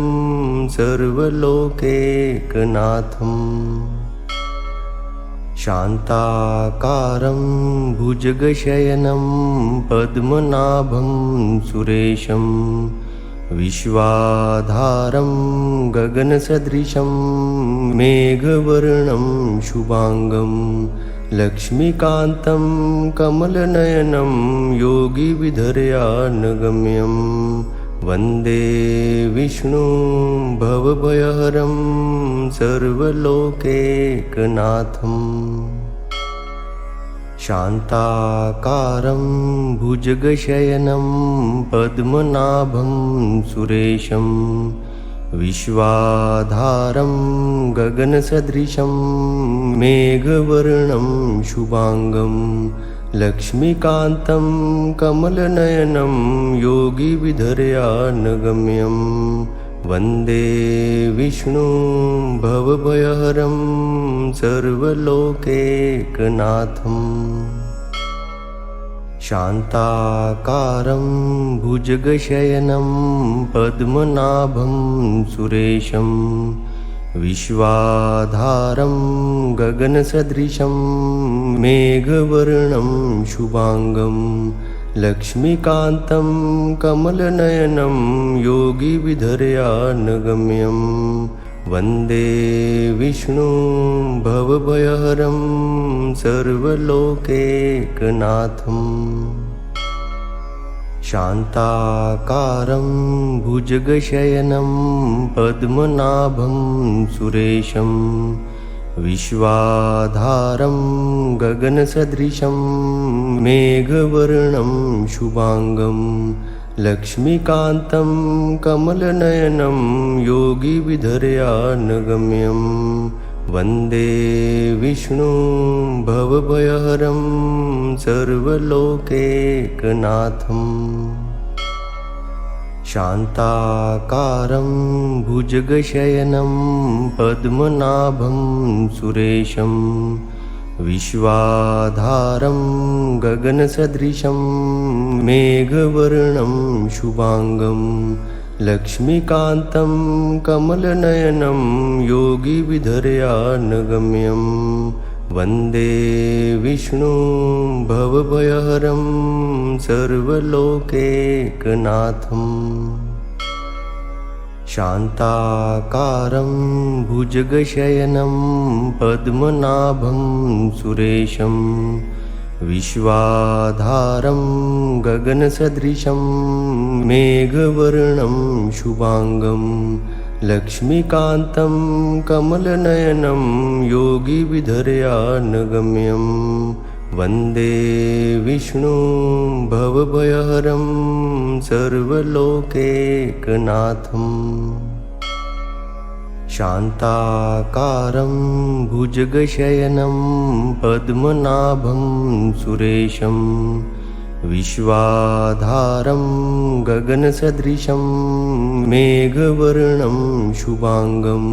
सर्वलोकैकनाथम् शान्ताकारं भुजगशयनं पद्मनाभं सुरेशं विश्वाधारं गगनसदृशं मेघवर्णं शुभांगं लक्ष्मीकान्तं कमलनयनं योगिविधर्यानगम्यं वन्दे विष्णुं भवभयहरं सर्वलोकैकनाथम् शान्ताकारं भुजगशयनं पद्मनाभं सुरेशं विश्वाधारं गगनसदृशं मेघवर्णं शुभांगं लक्ष्मीकान्तं कमलनयनं योगिविधर्यानगम्यं वन्दे विष्णुं भवभयहरं सर्वलोकैकनाथम् शान्ताकारं भुजगशयनं पद्मनाभं सुरेशं विश्वाधारं गगनसदृशं मेघवर्णं शुभांगं लक्ष्मीकान्तं कमलनयनं योगिविधर्यानगम्यं वन्दे विष्णुं भवभयहरं सर्वलोकैकनाथम् शान्ताकारं भुजगशयनं पद्मनाभं सुरेशं विश्वाधारं गगनसदृशं मेघवर्णं शुभांगं लक्ष्मीकान्तं कमलनयनं योगिविधर्यानगम्यं वन्दे विष्णुं भवभयहरं सर्वलोकैकनाथम् शान्ताकारं भुजगशयनं पद्मनाभं सुरेशं विश्वाधारं गगनसदृशं मेघवर्णं शुभांगं लक्ष्मीकान्तं कमलनयनं योगिविधर्यानगम्यं वन्दे विष्णुं भवभयहरं सर्वलोकैकनाथम् शान्ताकारं भुजगशयनं पद्मनाभं सुरेशं विश्वाधारं गगनसदृशं मेघवर्णं शुभांगं लक्ष्मीकान्तं कमलनयनं योगिविधर्यानगम्यं वन्दे विष्णुं भवभयहरं सर्वलोकैकनाथम् शान्ताकारं भुजगशयनं पद्मनाभं सुरेशं विश्वाधारं गगनसदृशं मेघवर्णं शुभांगं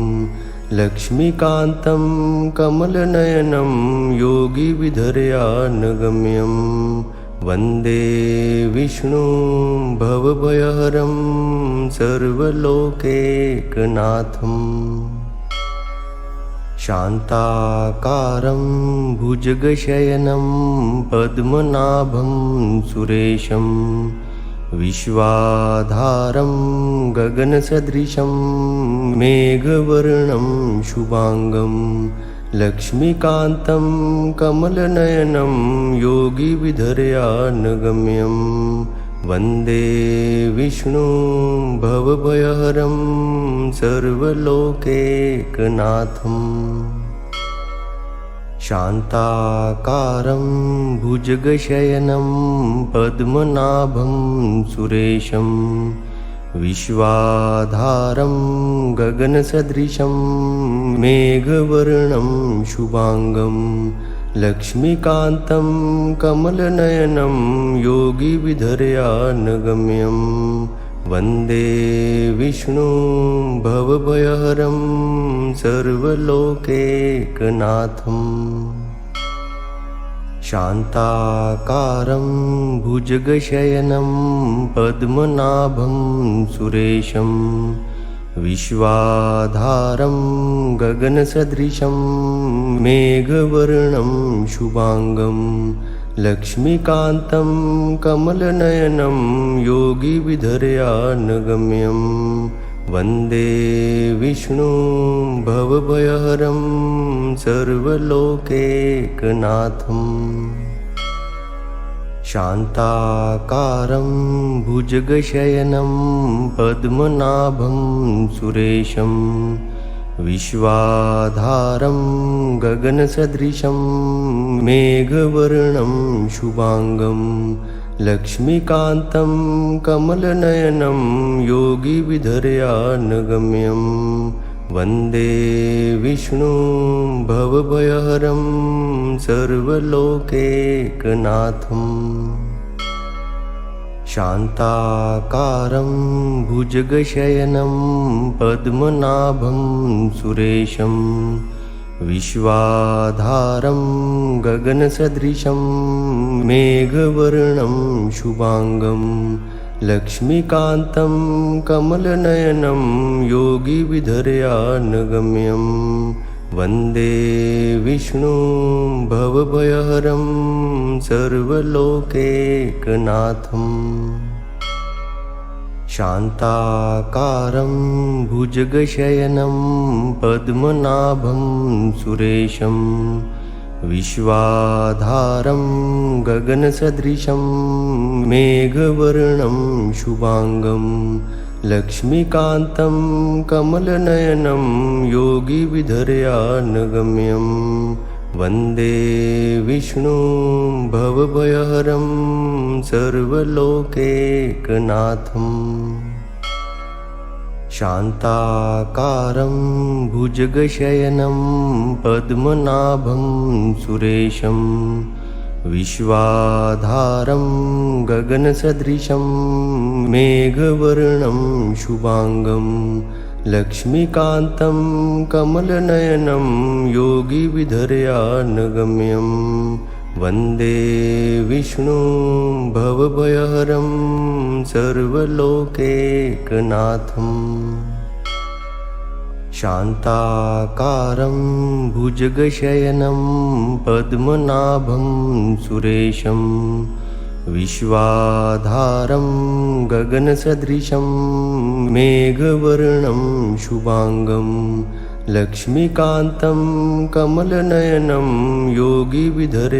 लक्ष्मीकान्तं कमलनयनं योगिविधर्यानगम्यं वन्दे विष्णुं भवभयहरं सर्वलोकैकनाथम् शान्ताकारं भुजगशयनं पद्मनाभं सुरेशं विश्वाधारं गगनसदृशं मेघवर्णं शुभांगं लक्ष्मीकान्तं कमलनयनं योगिविधर्यानगम्यं वन्दे विष्णुं भवभयहरं सर्वलोकैकनाथम् शान्ताकारं भुजगशयनं पद्मनाभं सुरेशं विश्वाधारं गगनसदृशं मेघवर्णं शुभांगं लक्ष्मीकान्तं कमलनयनं योगिविधर्यानगम्यं वन्दे विष्णुं भवभयहरं सर्वलोकैकनाथम् शान्ताकारं भुजगशयनं पद्मनाभं सुरेशं विश्वाधारं गगनसदृशं मेघवर्णं शुभांगं लक्ष्मीकान्तं कमलनयनं योगिविधर्यानगम्यं वन्दे विष्णुं भवभयहरं सर्वलोकैकनाथम् शान्ताकारं भुजगशयनं पद्मनाभं सुरेशं विश्वाधारं गगनसदृशं मेघवर्णं शुभांगं लक्ष्मीकान्तं कमलनयनं योगिविधर्यानगम्यं वन्दे विष्णुं भवभयहरं सर्वलोकैकनाथम् शान्ताकारं भुजगशयनं पद्मनाभं सुरेशं विश्वाधारं गगनसदृशं मेघवर्णं शुभांगं लक्ष्मीकान्तं कमलनयनं योगिविधर्यानगम्यं वन्दे विष्णुं भवभयहरं सर्वलोकैकनाथम् शान्ताकारं भुजगशयनं पद्मनाभं सुरेशं विश्वाधारं गगनसदृशं मेघवर्णं शुभांगं लक्ष्मीकान्तं कमलनयनं योगिविधर्यानगम्यं वन्दे विष्णुं भवभयहरं सर्वलोकैकनाथम् शान्ताकारं भुजगशयनं पद्मनाभं सुरेशं विश्वाधारं गगनसदृशं मेघवर्णं शुभांगं लक्ष्मीकान्तं कमलनयनं योगिविधर्यानगम्यं वन्दे विष्णुं भवभयहरं सर्वलोकैकनाथम् शान्ताकारं भुजगशयनं पद्मनाभं सुरेशं विश्वाधारं गगनसदृशं मेघवर्णं शुभांगं लक्ष्मीकान्तं कमलनयनं योगिविधर्यानगम्यं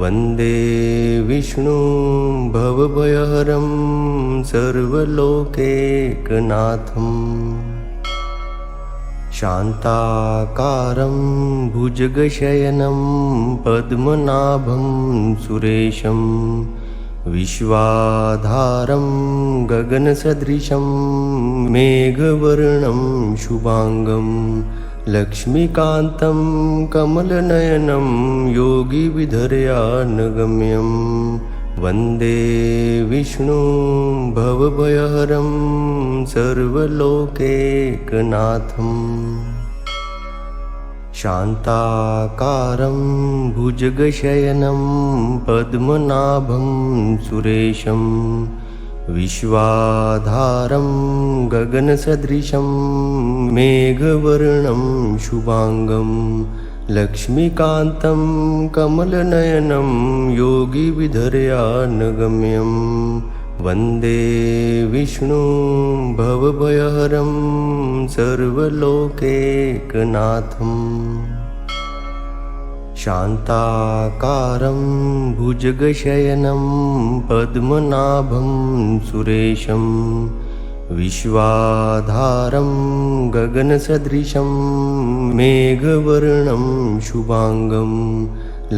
वन्दे विष्णुं भवभयहरं सर्वलोकैकनाथम् शान्ताकारं भुजगशयनं पद्मनाभं सुरेशं विश्वाधारं गगनसदृशं मेघवर्णं शुभांगं लक्ष्मीकान्तं कमलनयनं योगिविधर्यानगम्यं वन्दे विष्णुं भवभयहरं सर्वलोकैकनाथम् शान्ताकारं भुजगशयनं पद्मनाभं सुरेशं विश्वाधारं गगनसदृशं मेघवर्णं शुभांगं लक्ष्मीकान्तं कमलनयनं योगिविधर्यानगम्यं वन्दे विष्णुं भवभयहरं सर्वलोकैकनाथम् शान्ताकारं भुजगशयनं पद्मनाभं सुरेशं विश्वाधारं गगनसदृशं मेघवर्णं शुभांगं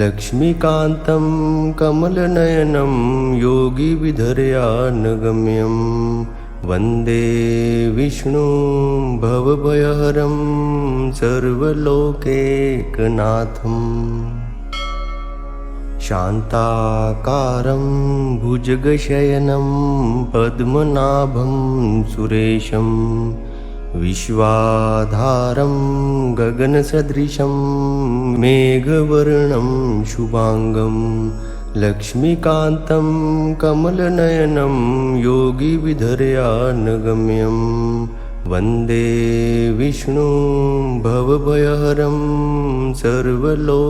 लक्ष्मीकान्तं कमलनयनं योगिविधर्यानगम्यं वन्दे विष्णुं भवभयहरं सर्वलोकैकनाथम् शान्ताकारं भुजगशयनं पद्मनाभं सुरेशं विश्वाधारं गगनसदृशं मेघवर्णं शुभांगं लक्ष्मीकान्तं कमलनयनं योगिविधर्यानगम्यं वन्दे विष्णुं भवभयहरं सर्वलोकैकनाथम्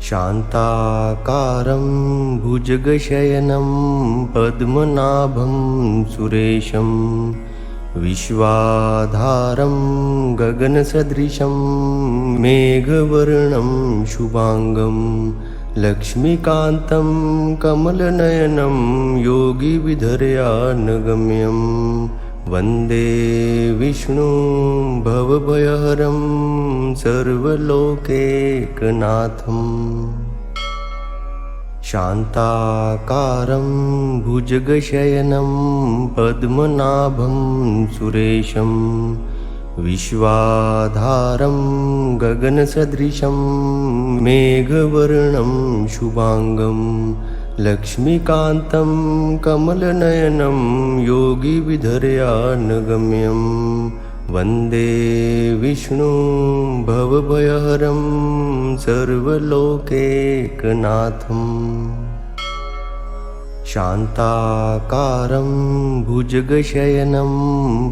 शान्ताकारं भुजगशयनं पद्मनाभं सुरेशं विश्वाधारं गगनसदृशं मेघवर्णं शुभांगं लक्ष्मीकान्तं कमलनयनं योगिविधर्यानगम्यं वन्दे विष्णुं भवभयहरं सर्वलोकैकनाथम् शान्ताकारं भुजगशयनं पद्मनाभं सुरेशं विश्वाधारं गगनसदृशं मेघवर्णं शुभांगं लक्ष्मीकान्तं कमलनयनं योगिविधर्यानगम्यं वन्दे विष्णुं भवभयहरं सर्वलोकैकनाथम् शान्ताकारं भुजगशयनं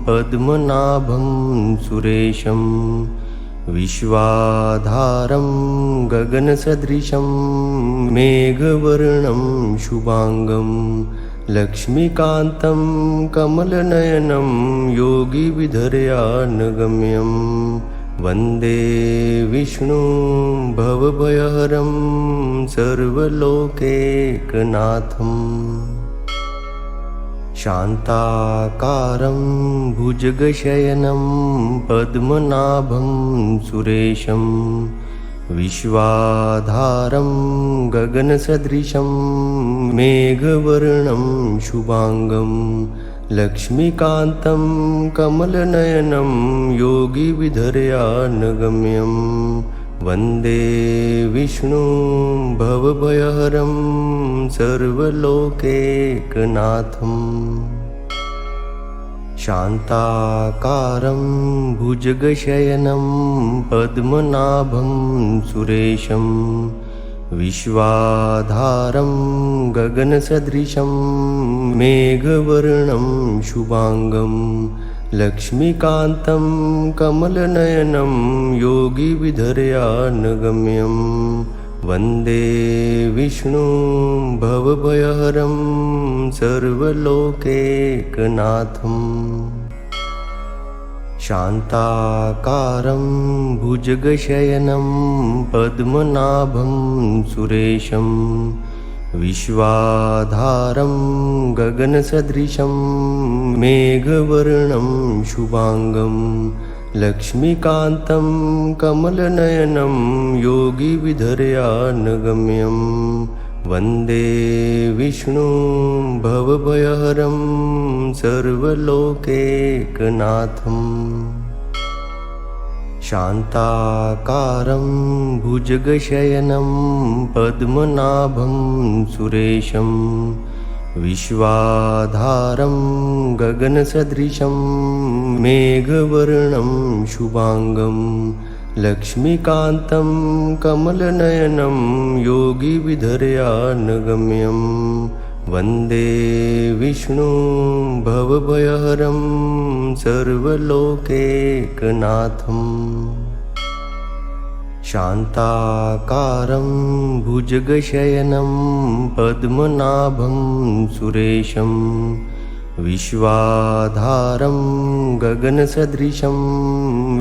पद्मनाभं सुरेशं विश्वाधारं गगनसदृशं मेघवर्णं शुभांगं लक्ष्मीकान्तं कमलनयनं योगिविधर्यानगम्यं वन्दे विष्णुं भवभयहरं सर्वलोकैकनाथम् शान्ताकारं भुजगशयनं पद्मनाभं सुरेशं विश्वाधारं गगनसदृशं मेघवर्णं शुभांगं लक्ष्मीकान्तं कमलनयनं योगिविधर्यानगम्यं वन्दे विष्णुं भवभयहरं सर्वलोकैकनाथम् शान्ताकारं भुजगशयनं पद्मनाभं सुरेशं विश्वाधारं गगनसदृशं मेघवर्णं शुभांगं लक्ष्मीकान्तं कमलनयनं योगिविधर्यानगम्यं वन्दे विष्णुं भवभयहरं सर्वलोकैकनाथम् शान्ताकारं भुजगशयनं पद्मनाभं सुरेशं विश्वाधारं गगनसदृशं मेघवर्णं शुभांगं लक्ष्मीकान्तं कमलनयनं योगिविधर्यानगम्यं वन्दे विष्णुं भवभयहरं सर्वलोकैकनाथम् शान्ताकारं भुजगशयनं पद्मनाभं सुरेशं विश्वाधारं गगनसदृशं मेघवर्णं शुभांगं लक्ष्मीकान्तं कमलनयनं योगिविधर्यानगम्यं वन्दे विष्णुं भवभयहरं सर्वलोकैकनाथम् शान्ताकारं भुजगशयनं पद्मनाभं सुरेशं विश्वाधारं गगनसदृशं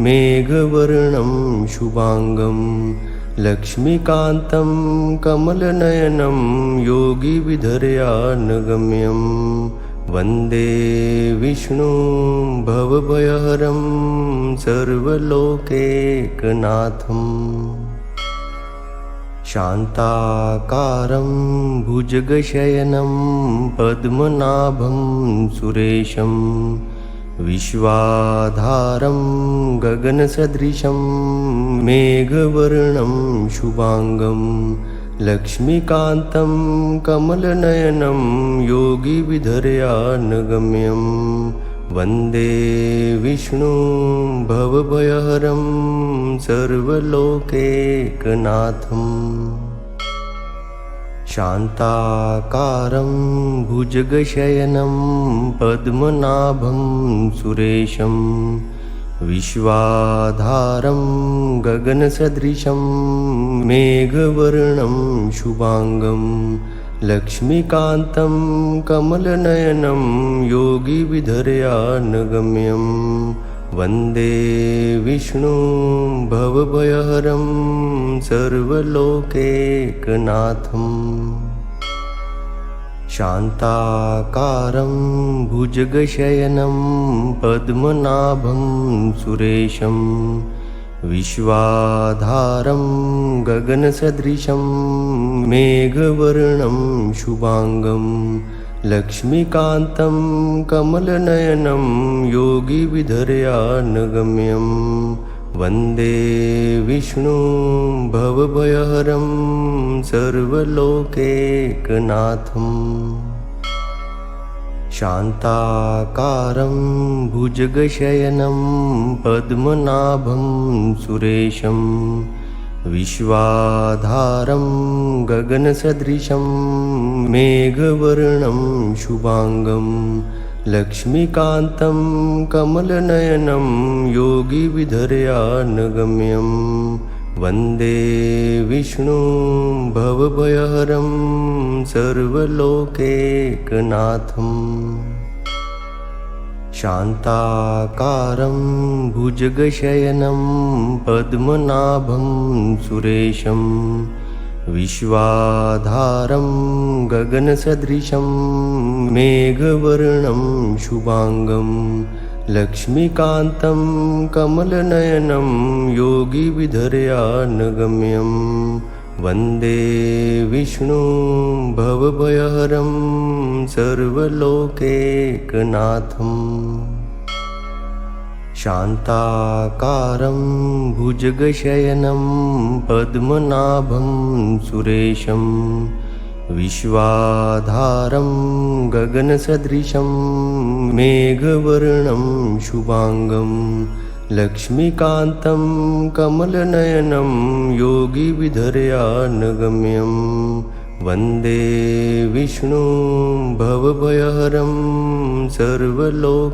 मेघवर्णं शुभांगं लक्ष्मीकान्तं कमलनयनं योगिविधर्यानगम्यं वन्दे विष्णुं भवभयहरं सर्वलोकैकनाथम् शान्ताकारं भुजगशयनं पद्मनाभं सुरेशं विश्वाधारं गगनसदृशं मेघवर्णं शुभांगं लक्ष्मीकान्तं कमलनयनं योगिविधर्यानगम्यं वन्दे विष्णुं भवभयहरं सर्वलोकैकनाथम् शान्ताकारं भुजगशयनं पद्मनाभं सुरेशं विश्वाधारं गगनसदृशं मेघवर्णं शुभांगं लक्ष्मीकान्तं कमलनयनं योगिविधर्यानगम्यं वन्दे विष्णुं भवभयहरं सर्वलोकैकनाथम् शान्ताकारं भुजगशयनं पद्मनाभं सुरेशं विश्वाधारं गगनसदृशं मेघवर्णं शुभांगं लक्ष्मीकान्तं कमलनयनं योगिविधर्यानगम्यं वन्दे विष्णुं भवभयहरं सर्वलोकैकनाथम् शान्ताकारं भुजगशयनं पद्मनाभं सुरेशं विश्वाधारं गगनसदृशं मेघवर्णं शुभांगं लक्ष्मीकान्तं कमलनयनं योगिविधर्यानगम्यं वन्दे विष्णुं भवभयहरं सर्वलोकैकनाथम् शान्ताकारं भुजगशयनं पद्मनाभं सुरेशं विश्वाधारं गगनसदृशं मेघवर्णं शुभांगं लक्ष्मीकान्तं कमलनयनं योगिविधर्यानगम्यं वन्दे विष्णुं भवभयहरं सर्वलोकैकनाथम् शान्ताकारं भुजगशयनं पद्मनाभं सुरेशं विश्वाधारं गगनसदृशं मेघवर्णं शुभांगं लक्ष्मीकान्तं कमलनयनं योगिविधर्यानगम्यं वन्दे विष्णुं भवभयहरं सर्वलोकैकनाथम्